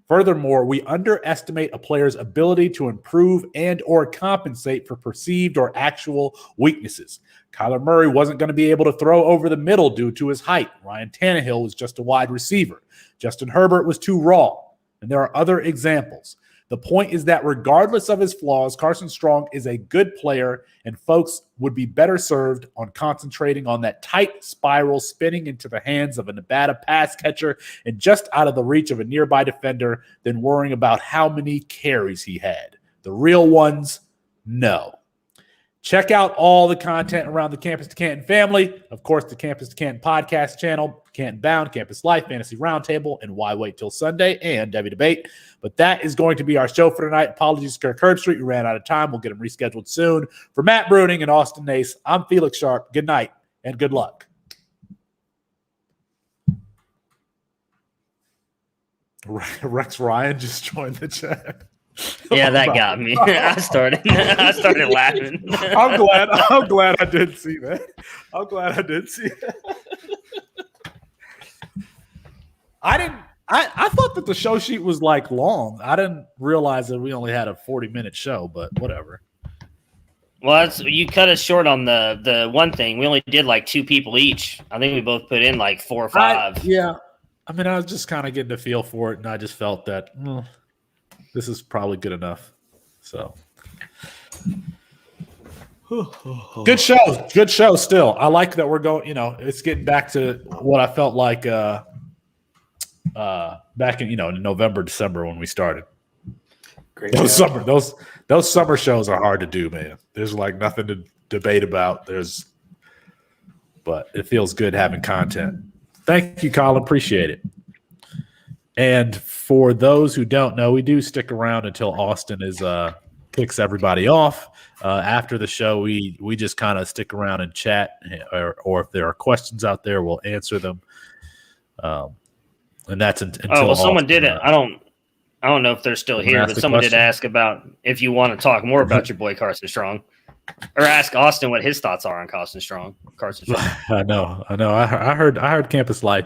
Furthermore, we underestimate a player's ability to improve and or compensate for perceived or actual weaknesses. Kyler Murray wasn't going to be able to throw over the middle due to his height. Ryan Tannehill was just a wide receiver. Justin Herbert was too raw. And there are other examples. The point is that regardless of his flaws, Carson Strong is a good player, and folks would be better served on concentrating on that tight spiral spinning into the hands of a Nevada pass catcher and just out of the reach of a nearby defender than worrying about how many carries he had. The real ones, no. Check out all the content around the Campus to Canton family. Of course, the Campus to Canton podcast channel, Canton Bound, Campus Life, Fantasy Roundtable, and Why Wait Till Sunday, and Devy Debate. But that is going to be our show for tonight. Apologies to Kirk Herbstreit. We ran out of time. We'll get him rescheduled soon. For Matt Bruning and Austin Nace, I'm Felix Sharp. Good night and good luck. Rex Ryan just joined the chat. Yeah, that got me. I started laughing. I'm glad I didn't see that. I'm glad I didn't see that. I thought that the show sheet was like long. I didn't realize that we only had a 40-minute show, but whatever. Well, you cut us short on the one thing. We only did like 2 people each. I think we both put in like 4 or 5. Yeah. I mean, I was just kind of getting a feel for it, and I just felt that this is probably good enough. So good show still. I like that we're going, it's getting back to what I felt like back in November, December when we started. Great those summer shows are hard to do, man. There's like nothing to debate about. But it feels good having content. Thank you, Colin. Appreciate it. And for those who don't know, we do stick around until Austin kicks everybody off. After the show, we just kind of stick around and chat, or if there are questions out there, we'll answer them. And that's until someone did it. I don't know if they're still here, but someone did ask about if you want to talk more about your boy Carson Strong, or ask Austin what his thoughts are on Carson Strong. I know. I heard Campus Life.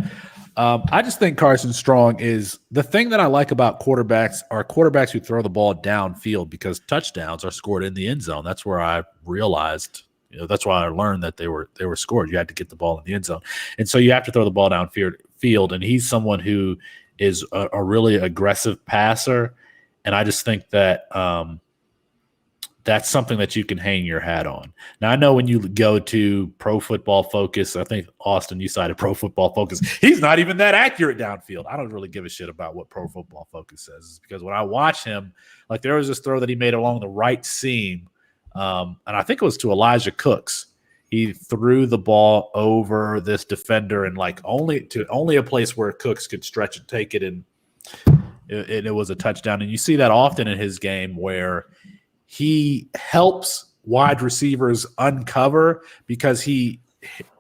I just think Carson Strong is the thing that I like about quarterbacks are quarterbacks who throw the ball downfield, because touchdowns are scored in the end zone. That's where I realized, that's why I learned that they were scored. You had to get the ball in the end zone, and so you have to throw the ball downfield. And he's someone who is a really aggressive passer, and I just think that that's something that you can hang your hat on. Now, I know when you go to Pro Football Focus, I think, Austin, you cited Pro Football Focus. He's not even that accurate downfield. I don't really give a shit about what Pro Football Focus says, because when I watch him, like there was this throw that he made along the right seam, and I think it was to Elijah Cooks. He threw the ball over this defender and like only a place where Cooks could stretch and take it, and it was a touchdown. And you see that often in his game where he helps wide receivers uncover because he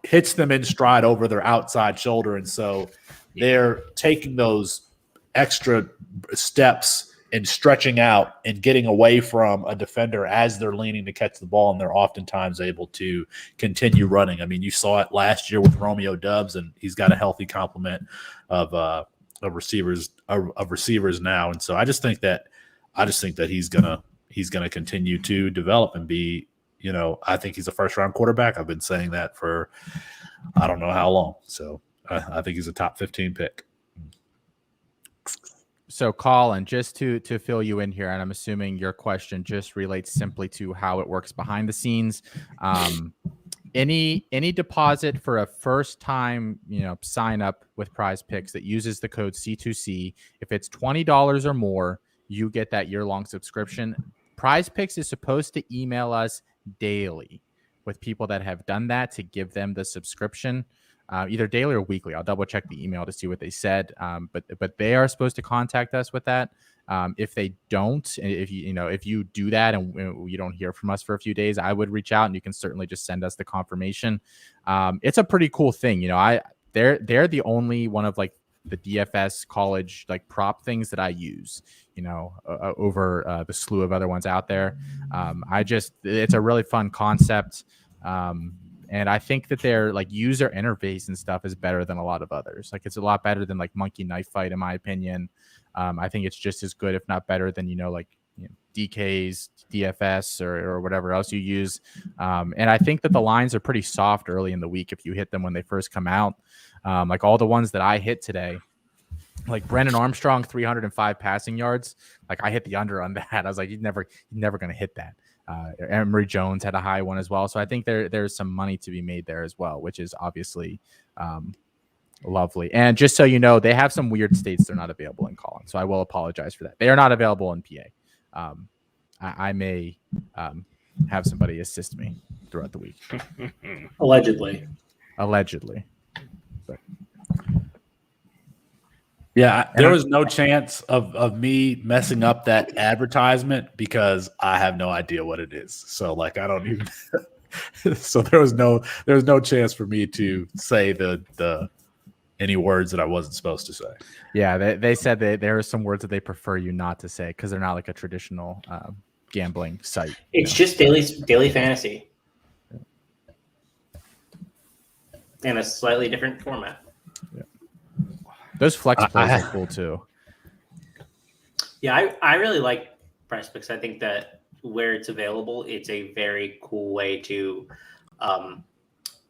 hits them in stride over their outside shoulder. And so they're taking those extra steps and stretching out and getting away from a defender as they're leaning to catch the ball, and they're oftentimes able to continue running. I mean, you saw it last year with Romeo Doubs, and he's got a healthy complement of receivers now. And so I just think that he's gonna continue to develop and be, I think he's a first-round quarterback. I've been saying that for I don't know how long. So I think he's a top 15 pick. So, Colin, just to fill you in here, and I'm assuming your question just relates simply to how it works behind the scenes. Any deposit for a first time, sign up with Prize Picks that uses the code C2C, if it's $20 or more, you get that year-long subscription. Prize Picks is supposed to email us daily with people that have done that to give them the subscription. Either daily or weekly. I'll double check the email to see what they said. But they are supposed to contact us with that. If they don't, if you do that and you don't hear from us for a few days, I would reach out, and you can certainly just send us the confirmation. It's a pretty cool thing. They're the only one of like the DFS college like prop things that I use, over the slew of other ones out there. It's a really fun concept. And I think that their like user interface and stuff is better than a lot of others. Like it's a lot better than like Monkey Knife Fight, in my opinion. I think it's just as good, if not better, than DK's DFS or whatever else you use. And I think that the lines are pretty soft early in the week if you hit them when they first come out. Like all the ones that I hit today, like Brennan Armstrong, 305 passing yards. Like I hit the under on that. I was like, you're never going to hit that. Emory Jones had a high one as well. So I think there's some money to be made there as well, which is obviously lovely. And just so you know, they have some weird states they're not available in Colin. So I will apologize for that. They are not available in PA. I may have somebody assist me throughout the week. Allegedly. But yeah, there was no chance of me messing up that advertisement because I have no idea what it is. So like I don't even so there was no chance for me to say the any words that I wasn't supposed to say. Yeah, they said that there are some words that they prefer you not to say because they're not like a traditional gambling site. It's just daily fantasy in a slightly different format. Yeah. Those flex plays are cool too. Yeah, I really like Price Picks. I think that where it's available, it's a very cool way to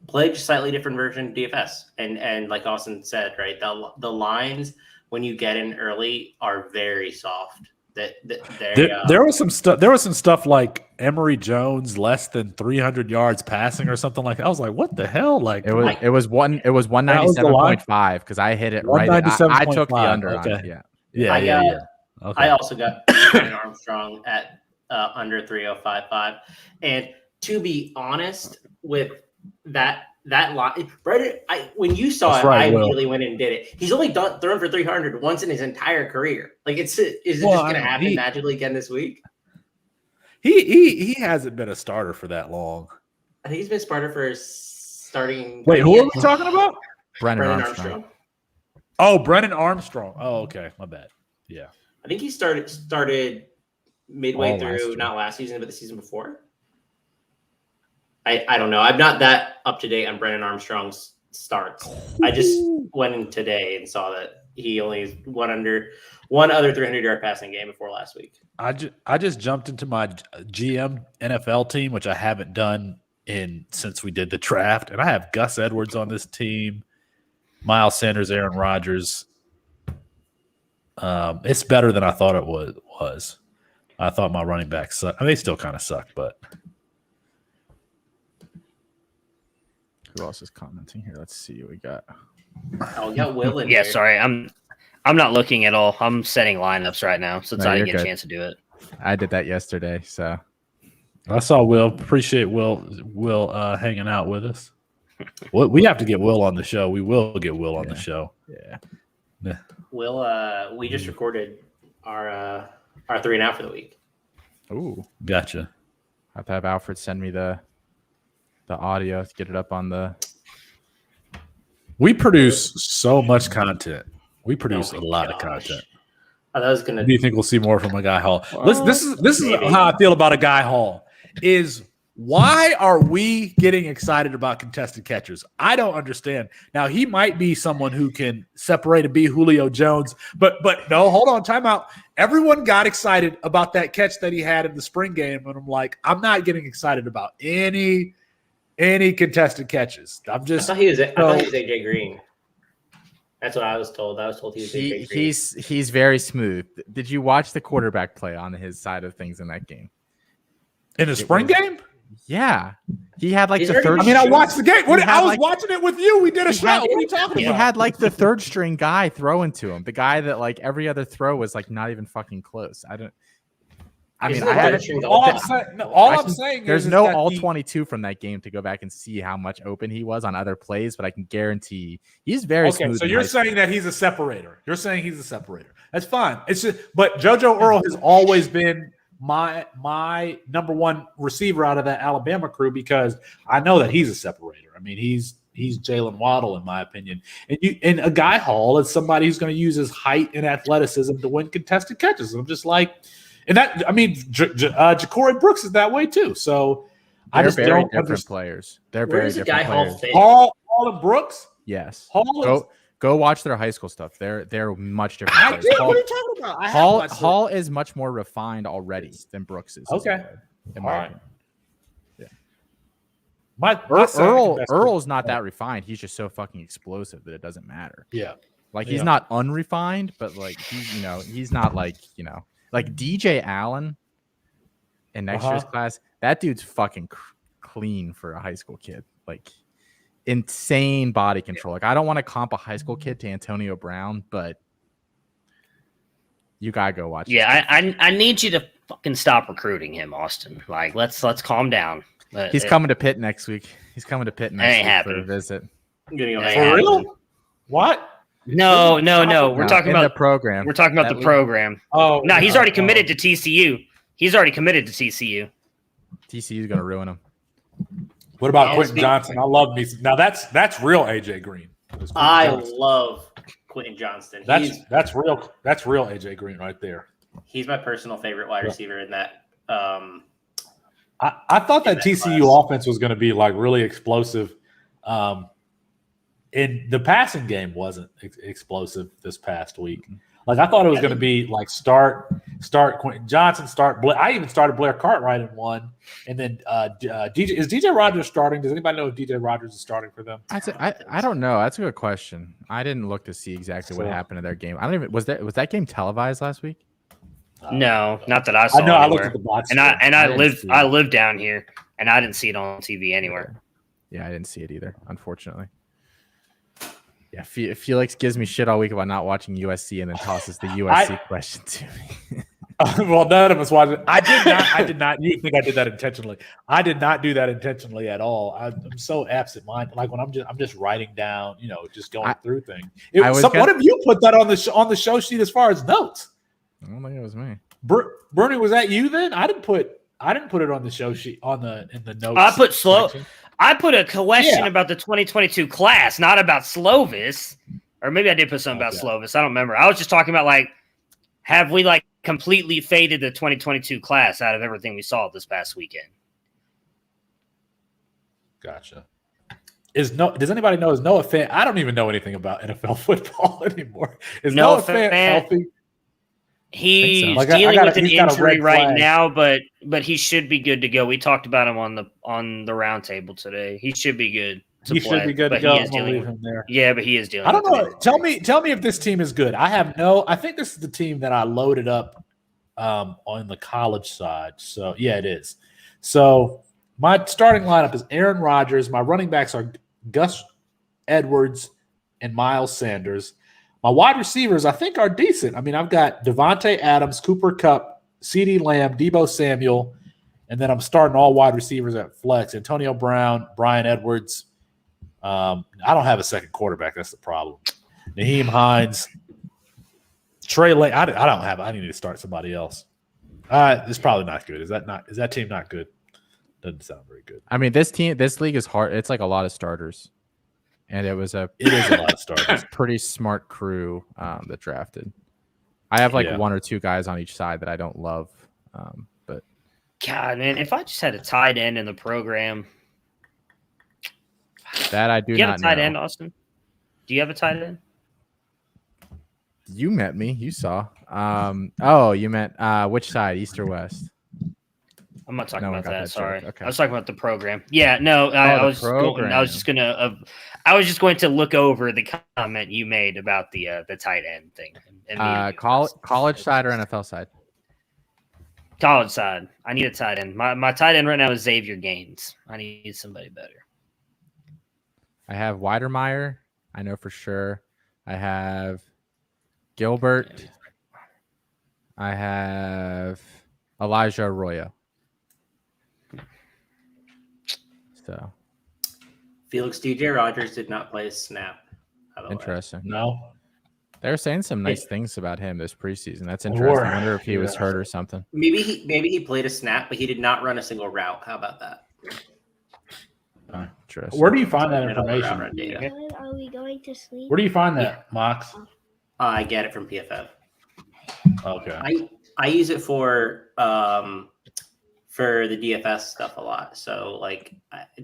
play a slightly different version of DFS. And like Austin said, right, the lines when you get in early are very soft. There was some stuff. There was some stuff like Emory Jones less than 300 yards passing or something like that. I was like, what the hell? Like it was 197.5 because I hit it right. I took the under on it. Yeah. Okay. I also got Brandon Armstrong at under 3055. And to be honest with that line, Brandon, when you saw it, I immediately went and did it. He's only thrown for 300 once in his entire career. Like, is it just going to happen magically again this week? He hasn't been a starter for that long. I think he's been starter for starting. Wait, who are we talking about? Brennan Armstrong. Oh, Brennan Armstrong. Oh, okay, my bad. Yeah, I think he started midway through, not last season, but the season before. I don't know. I'm not that up to date on Brennan Armstrong's starts. I just went in today and saw that he only has one other 300-yard passing game before last week. I just jumped into my GM NFL team, which I haven't done since we did the draft, and I have Gus Edwards on this team, Miles Sanders, Aaron Rodgers. It's better than I thought it was. I thought my running backs suck. I mean, they still kind of suck, but. Who else is commenting here? Let's see what we got. Oh, we got Will in Yeah, here. sorry. I'm not looking at all. I'm setting lineups right now, so I didn't get a chance to do it. I did that yesterday, so I saw Will. Appreciate Will hanging out with us. We have to get Will on the show. We will get Will on the show. Yeah. Will, we just recorded our 3 and out for the week. Ooh, gotcha. I have to have Alfred send me the audio to get it up on the. We produce so much content. We produce a lot of content. Do you think we'll see more from a Guy Hall? Listen, this is how I feel about a Guy Hall. Is why are we getting excited about contested catchers? I don't understand. Now he might be someone who can separate and be Julio Jones, but no, hold on, time out. Everyone got excited about that catch that he had in the spring game, and I'm like, I'm not getting excited about any contested catches. I thought he was AJ Green. That's what I was told. I was told he was AJ Green. He's very smooth. Did you watch the quarterback play on his side of things in that game? In the spring game? Yeah. He had like the third. I mean, I watched the game. I was watching it with you. We did a show. What are you talking about? He had like the third string guy throwing to him. The guy that like every other throw was like not even fucking close. I'm saying there's no all 22 from that game to go back and see how much open he was on other plays, but I can guarantee he's very smooth. So you're saying that he's a separator. You're saying he's a separator. That's fine. It's just, but JoJo Earl has always been my number one receiver out of that Alabama crew because I know that he's a separator. I mean, he's Jalen Waddle in my opinion, and a Guy Hall is somebody who's going to use his height and athleticism to win contested catches. And I'm just like. And that, I mean, Ja'Cory Brooks is that way too. So I just don't different players. They're very different players. Hall and Brooks? Yes. Go watch their high school stuff. They're much different players. What are you talking about? Hall is much more refined already than Brooks is. Okay. In my opinion. Yeah. Earl's not that refined. He's just so fucking explosive that it doesn't matter. Yeah. Like he's not unrefined, but like he's not like, like DJ Allen in next year's class, that dude's fucking clean for a high school kid. Like insane body control. Like I don't want to comp a high school kid to Antonio Brown, but you gotta go watch. Yeah, I need you to fucking stop recruiting him, Austin. Like let's calm down. He's coming to Pitt next week. He's coming to Pitt next week for a visit. I'm gonna go for real? What? No. We're talking about the program. We're talking about the program. Oh, no, he's already committed to TCU. TCU's going to ruin him. What about Quentin Johnson? I love me. Now that's real AJ Green. I love Quentin Johnston. That's real. That's real AJ Green right there. He's my personal favorite wide receiver in that. I thought that TCU offense was going to be like really explosive. In the passing game wasn't explosive this past week. Like I thought it was going to be like start Quentin Johnson, I even started Blair Cartwright in one, and then is DJ Rogers starting? Does anybody know if DJ Rogers is starting for them? I don't know. That's a good question. I didn't look to see exactly what happened in their game. I don't even was that game televised last week? No, not that I saw. I know. I looked at the box and I live down here, and I didn't see it on TV anywhere. Yeah, I didn't see it either, unfortunately. Yeah, Felix gives me shit all week about not watching USC and then tosses the USC question to me. Well, none of us watched it. I did not. You think I did that intentionally? I did not do that intentionally at all. I'm so absent-minded. Like when I'm just writing down, just going through things. What if you put that on the show sheet as far as notes? I don't think it was me. Bernie, was that you then? I didn't put it on the show sheet in the notes. I put section. I put a question about the 2022 class, not about Slovis. Or maybe I did put something about Slovis. I don't remember. I was just talking about have we completely faded the 2022 class out of everything we saw this past weekend? Gotcha. Does anybody know? Is Noah Fant? I don't even know anything about NFL football anymore. Is Noah Fant healthy? He's dealing with an injury right now, but he should be good to go. We talked about him on the roundtable today. He should be good. He should be good to go. I'm gonna leave him there. Yeah, but he is dealing. I don't know. Tell me if this team is good. I think this is the team that I loaded up on the college side. So yeah, it is. So my starting lineup is Aaron Rodgers. My running backs are Gus Edwards and Miles Sanders. My wide receivers, I think, are decent. I mean, I've got Devontae Adams, Cooper Kupp, CeeDee Lamb, Deebo Samuel, and then I'm starting all wide receivers at flex. Antonio Brown, Brian Edwards. I don't have a second quarterback. That's the problem. Naheem Hines, Trey Lane. I need to start somebody else. It's probably not good. Is that team not good? Doesn't sound very good. I mean, this league is hard. It's like a lot of starters. And it is a lot of starters. Pretty smart crew that drafted. I have one or two guys on each side that I don't love. But God, man, if I just had a tight end in the program, that I do not know. Do you have a tight end, Austin? Do you have a tight end? You met me. You saw. You meant which side, east or west? I'm not talking about that. Sorry, okay. I was talking about the program. Yeah, no, I was just going to look over the comment you made about the tight end thing. College side or NFL side? College side. I need a tight end. My tight end right now is Xavier Gaines. I need somebody better. I have Weidermeyer. I know for sure. I have Gilbert. I have Elijah Arroyo. So, Felix, DJ Rogers did not play a snap. Interesting. No, they're saying some nice things about him this preseason. That's interesting. I wonder if he was hurt or something. Maybe he played a snap, but he did not run a single route. How about that? Interesting. Where do you find that information? Are we going to sleep? Where do you find that, Mox? I get it from PFF. Okay. I use it for the DFS stuff a lot. So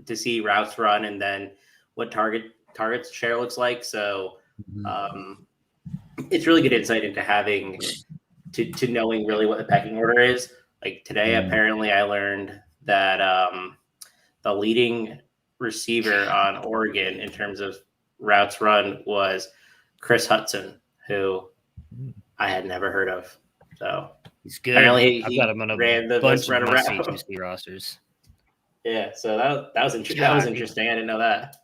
to see routes run and then what targets share looks like. So it's really good insight into having to knowing really what the pecking order is. Like today, apparently I learned that the leading receiver on Oregon in terms of routes run was Chris Hudson, who I had never heard of. So he's good. Apparently I've got him on a bunch of my CGC rosters. Yeah, so that was interesting. That was interesting. I didn't know that.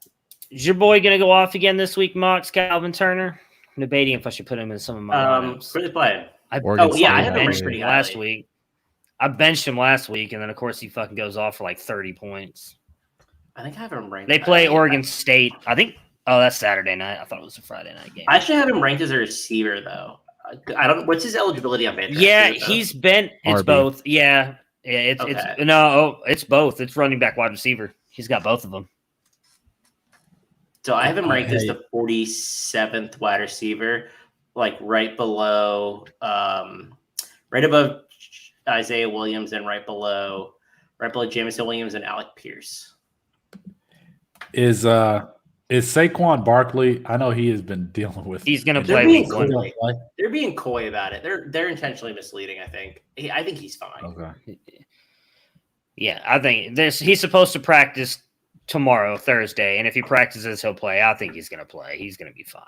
Is your boy gonna go off again this week, Mox? Calvin Turner? I'm debating if I should put him in some of my lineups. Where they playing? I benched him last week. I benched him last week, and then of course he fucking goes off for 30 points. I think I have him ranked. They play Oregon State. I think. Oh, that's Saturday night. I thought it was a Friday night game. I actually have him ranked as a receiver though. I don't. What's his eligibility on Fantasy? Yeah, he's been. It's RB. Both. Yeah, it's both. It's running back, wide receiver. He's got both of them. So I have him ranked as the 47th wide receiver, like right above Isaiah Williams and right below Jameson Williams and Alec Pierce. Is Saquon Barkley? I know he has been dealing with. He's going to play week 1. They're being coy about it. They're intentionally misleading. I think he's fine. Okay. Yeah, I think he's supposed to practice tomorrow, Thursday, and if he practices, he'll play. I think he's going to play. He's going to be fine.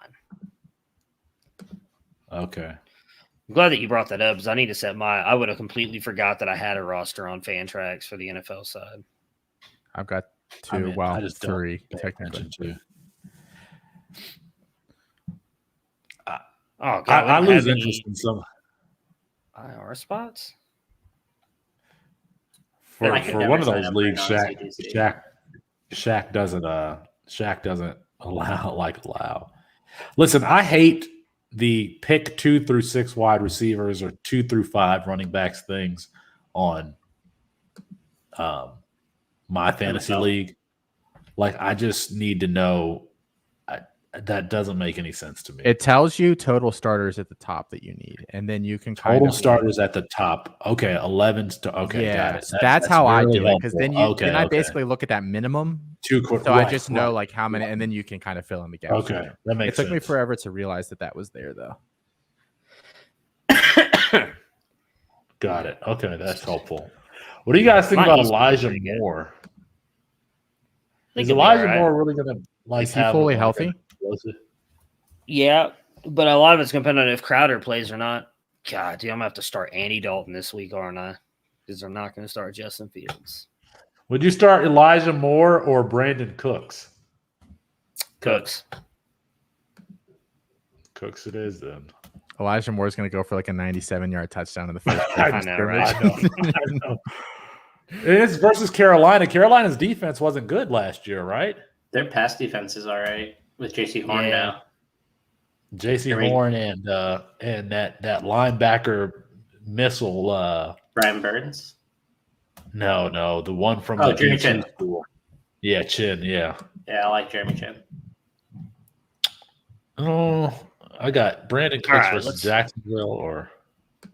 Okay. I'm glad that you brought that up because I need to set I would have completely forgot that I had a roster on Fantrax for the NFL side. I've got 2, I just 3 technically. Too. Oh God, I lose interest in some IR spots. For one of those leagues, Shaq doesn't allow. Listen, I hate the pick 2 through 6 wide receivers or 2 through 5 running backs things on my fantasy league. Like, I just need to know. That doesn't make any sense to me. It tells you total starters at the top that you need, and then you can total starters at the top. Okay, 11. Okay, yeah, got it. That's how I do it because then I basically look at that minimum. I just know like how many, and then you can kind of fill in the gaps. Okay, that makes sense. It took me forever to realize that was there though. Got it. Okay, that's helpful. What do you guys think about Elijah Moore? Is Elijah Moore really going to is he fully healthy? Yeah, but a lot of it's going to depend on if Crowder plays or not. God, dude, I'm going to have to start Andy Dalton this week, aren't I? Because they're not going to start Justin Fields. Would you start Elijah Moore or Brandon Cooks? Cooks it is then. Elijah Moore is going to go for like a 97-yard touchdown in the first. I know, right? I know. It's versus Carolina. Carolina's defense wasn't good last year, right? Their pass defense is all right with J.C. Horn now. J.C. Horn and that linebacker missile. Brian Burns? No, the one from Jeremy Chin. Yeah, Chin, yeah. Yeah, I like Jeremy Chin. Oh, I got Brandon Cooks versus Jacksonville or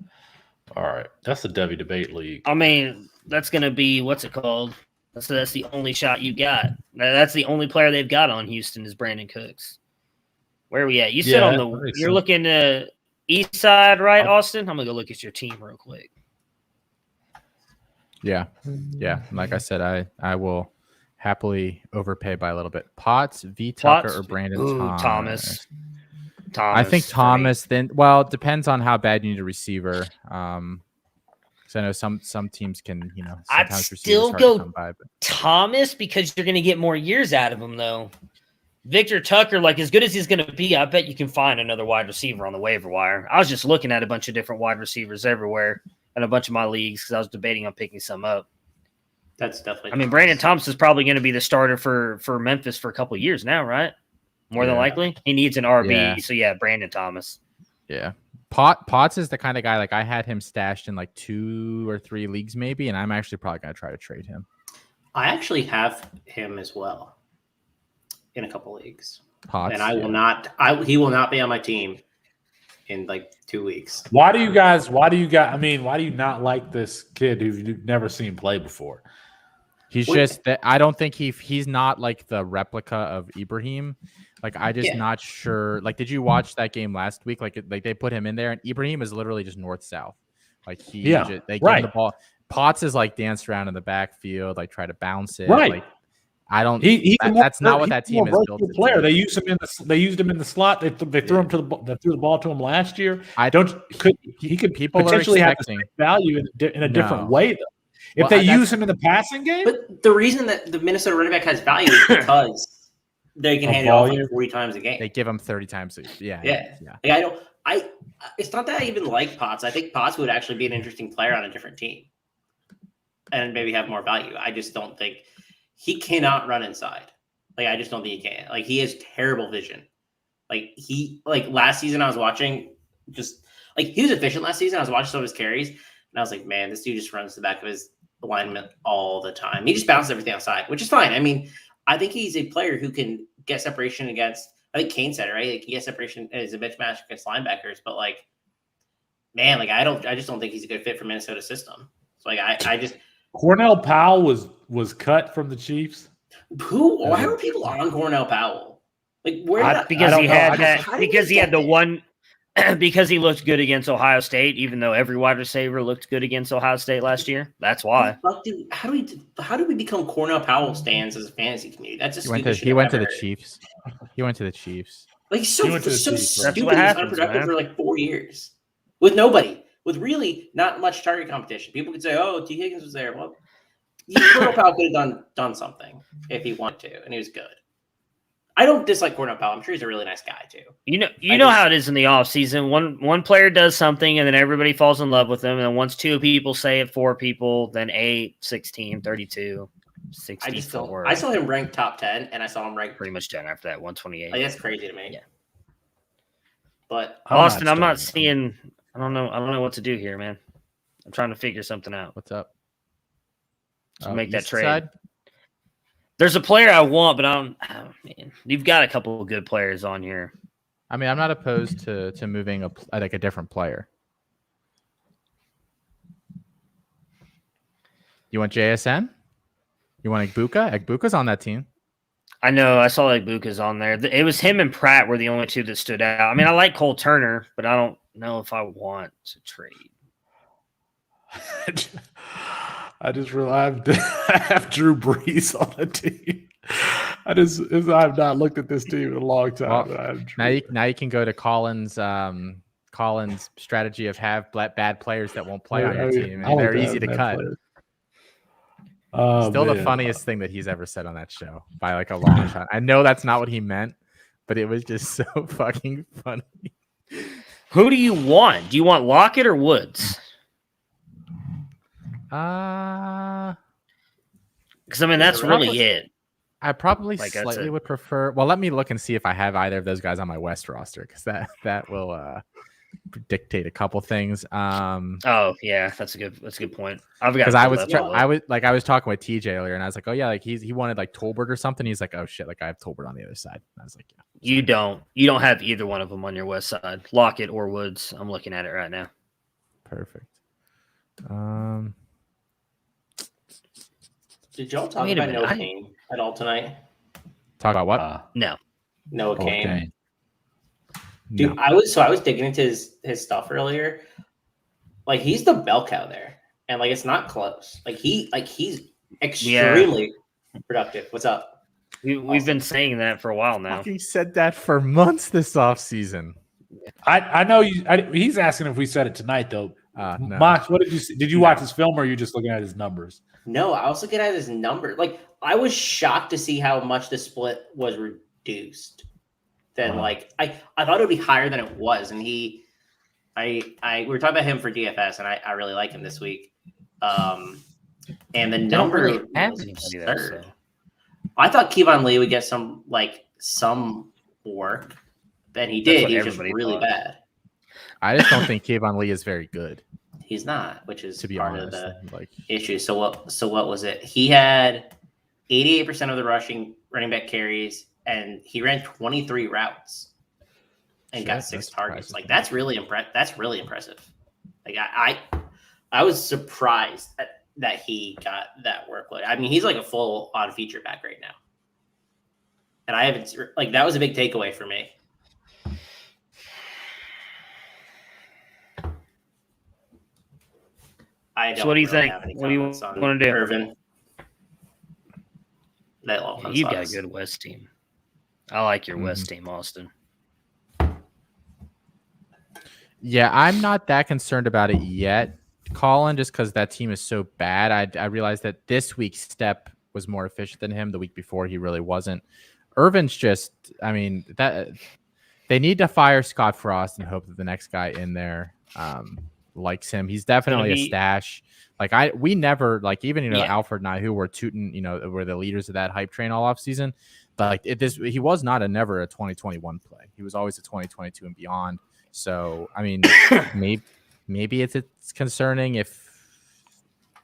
– all right, that's the Devy debate league. I mean, that's going to be – what's it called? So that's the only shot you got. That's the only player they've got on Houston is Brandon Cooks. Where are we at? You said you're looking to East Side, right, Austin? I'm gonna go look at your team real quick. Yeah. Like I said, I will happily overpay by a little bit. Potts, Tucker, or Brandon Thomas. I think Thomas. Then, well, it depends on how bad you need a receiver. I know some teams can, I'd still go Thomas because you're going to get more years out of him, though. Victor Tucker, like as good as he's going to be, I bet you can find another wide receiver on the waiver wire. I was just looking at a bunch of different wide receivers everywhere in a bunch of my leagues because I was debating on picking some up. That's definitely. I mean, Brandon Thomas is probably going to be the starter for Memphis for a couple of years now, right? More than likely, he needs an RB. Yeah. So yeah, Brandon Thomas. Yeah. Potts is the kind of guy, like I had him stashed in like 2 or 3 leagues maybe, and I'm actually probably going to try to trade him. I actually have him as well in a couple leagues. Potts, and I will not he will not be on my team in like 2 weeks. Why do you not like this kid who you've never seen play before? He's just that I don't think he's not like the replica of Ibrahim. Like I just not sure. Like, did you watch that game last week? Like they put him in there, and Ibrahim is literally just north south. Like they give him the ball. Potts is like danced around in the backfield, like try to bounce it. Right. Like, I don't. That's not what that team is built to player. do. They used him in the slot. They threw him they threw the ball to him last year. He could potentially have the same value in a different way though. If they use him in the passing game. But the reason that the Minnesota running back has value is because they can hand it off like 40 times a game. They give him 30 times. Yeah. Like it's not that I even like Potts. I think Potts would actually be an interesting player on a different team and maybe have more value. I just don't think he cannot run inside. Like, I just don't think he can. Like, he has terrible vision. Like last season I was watching he was efficient last season. I was watching some of his carries and I was like, man, this dude just runs the back of his alignment all the time. He just bounces everything outside, which is fine. I mean, I think he's a player who can get separation against. I think Kane said it, right? Like, he gets separation as a mismatch against linebackers, but like, man, like I just don't think he's a good fit for Minnesota's system. So like, I just Cornell Powell was cut from the Chiefs. Why were people on Cornell Powell? Like, where? Because he had that. Because he had the one. Because he looked good against Ohio State, even though every wide receiver looked good against Ohio State last year. That's why. How do we become Cornell Powell stands as a fantasy community? That's just he went to the Chiefs. He went to the Chiefs. Like, he's so stupid. That's what happens, unproductive man. for like 4 years with nobody, with really not much target competition. People could say, "Oh, T. Higgins was there." Well, Cornell Powell could have done something if he wanted to, and he was good. I don't dislike Cornell Powell. I'm sure he's a really nice guy too. You know how it is in the offseason. One player does something and then everybody falls in love with them. And then once 2 people say it, 4 people, then 8, 16, 32, 64. I saw him ranked top 10 and I saw him ranked pretty much 10 after that, 128. Like, that's crazy to me. Yeah. But Austin, I'm not seeing. I don't know what to do here, man. I'm trying to figure something out. What's up? To make that East trade. Side? There's a player I want, but man, you've got a couple of good players on here. I mean, I'm not opposed to moving a different player. You want JSN? You want Egbuka? Egbuka's on that team. I know. I saw Egbuka's on there. It was him and Pratt were the only 2 that stood out. I mean, I like Cole Turner, but I don't know if I want to trade. I just realized I have Drew Brees on the team. I've not looked at this team in a long time. Well, now you can go to Colin's strategy of have bad players that won't play on your team, and they're easy to cut. Still the funniest thing that he's ever said on that show by like a long shot. I know that's not what he meant, but it was just so fucking funny. Who do you want? Do you want Lockett or Woods? Because I mean, that's really it. I probably slightly would prefer. Well, let me look and see if I have either of those guys on my West roster, because that will dictate a couple things. Oh yeah, that's a good point. I've got because I was talking with TJ earlier, and I was like, oh yeah, like he wanted like Tolbert or something. He's like, oh shit, like I have Tolbert on the other side. And I was like, yeah. You don't have either one of them on your West side, Lockett or Woods. I'm looking at it right now. Perfect. Did y'all talk about Noah Kane at all tonight? Talk about what? No. Noah Kane. Okay. Dude, No. I was looking into his stuff earlier. Like, he's the bell cow there, and like it's not close. Like he's extremely productive. What's up? We've been saying that for a while now. He said that for months this offseason. I know he's asking if we said it tonight though. No. Mox, what did you see? Did you watch his film, or are you just looking at his numbers? No, I was looking at his number. Like, I was shocked to see how much the split was reduced. Then, like, I thought it would be higher than it was. And we were talking about him for DFS, and I really like him this week. And the number really was have anybody there, absurd. I thought Kevon Lee would get some work. Then he did. He was just really bad. I just don't think Kevon Lee is very good. He's not, which is to be part honest, of the issue. So what was it? He had 88% of the running back carries, and he ran 23 routes and got 6 targets. Like, that's really impressive. Like, I was surprised that he got that workload. I mean, he's like a full on feature back right now, and I haven't that was a big takeaway for me. So what do you think? What do you want to do? Irvin. You've got a good West team. I like your West team, Austin. Yeah, I'm not that concerned about it yet, Colin, just because that team is so bad. I realized that this week Step was more efficient than him. The week before, he really wasn't. Irvin's just, I mean, that they need to fire Scott Frost and hope that the next guy in there likes him. He's definitely a stash. We never even Alfred and I, who were tooting, were the leaders of that hype train all off season. But he was never a 2021 play. He was always a 2022 and beyond. So I mean, maybe it's concerning if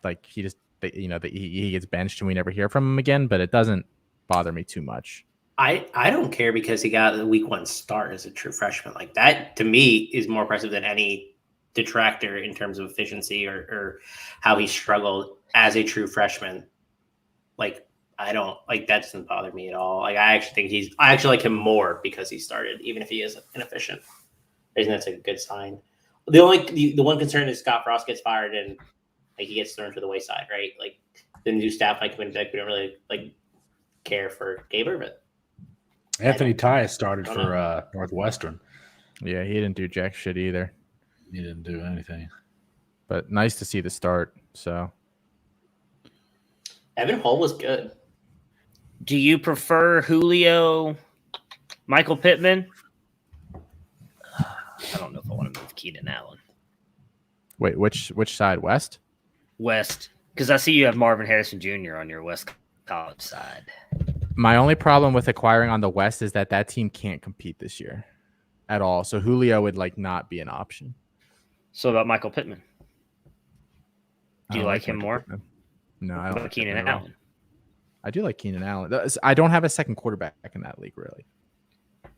he gets benched and we never hear from him again. But it doesn't bother me too much. I don't care because he got the week 1 start as a true freshman. Like that to me is more impressive than any detractor in terms of efficiency or how he struggled as a true freshman. Like I don't like that doesn't bother me at all. Like I actually like him more because he started, even if he is inefficient. I think that's a good sign. The one concern is Scott Frost gets fired and like he gets thrown to the wayside, right? Like the new staff we don't really like care for Gaber, but Anthony Tyus started for Northwestern. Yeah, he didn't do jack shit either. He didn't do anything. But nice to see the start. So Evan Hull was good. Do you prefer Julio, Michael Pittman? I don't know if I want to move Keenan Allen. Wait, which side? West? West. Because I see you have Marvin Harrison Jr. on your West College side. My only problem with acquiring on the West is that team can't compete this year at all. So Julio would not be an option. So about Michael Pittman? Do you like him more? Pittman. No, I don't like Keenan Allen. I do like Keenan Allen. I don't have a second quarterback in that league, really.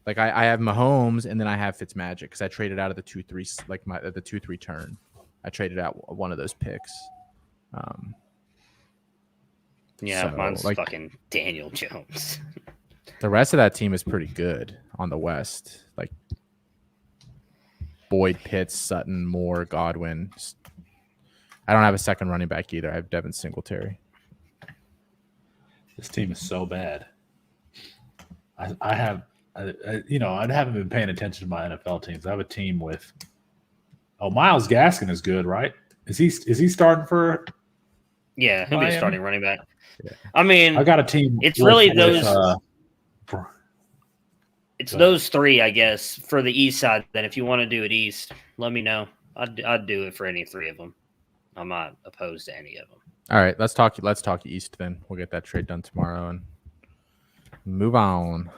Like I have Mahomes and then I have Fitzmagic because I traded out of the 2-3 the 2-3 turn. I traded out one of those picks. Mine's fucking Daniel Jones. The rest of that team is pretty good on the West. Like Boyd, Pitts, Sutton, Moore, Godwin. I don't have a second running back either. I have Devin Singletary. This team is so bad. I haven't been paying attention to my NFL teams. I have a team with Myles Gaskin is good, right? Is he starting for? Yeah, he'll be a starting running back. Yeah. I mean, I got a team. It's really those. It's those three, I guess, for the East side. Then, if you want to do it East, let me know. I'd do it for any three of them. I'm not opposed to any of them. All right, let's talk East then. We'll get that trade done tomorrow and move on.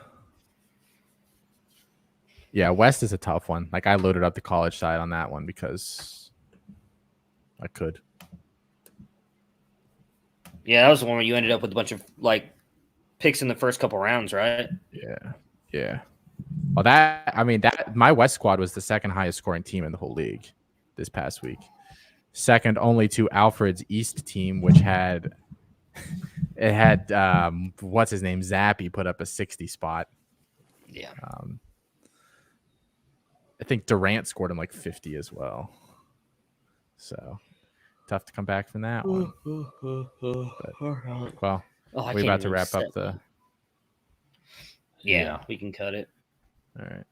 Yeah, West is a tough one. Like I loaded up the college side on that one because I could. Yeah, that was the one where you ended up with a bunch of picks in the first couple rounds, right? Yeah. Well, my West squad was the second highest scoring team in the whole league this past week. Second only to Alfred's East team, which had what's his name, Zappy, put up a 60 spot. Yeah. I think Durant scored him 50 as well. So tough to come back from that one. But, well, we're about to wrap up the. Yeah, we can cut it. All right.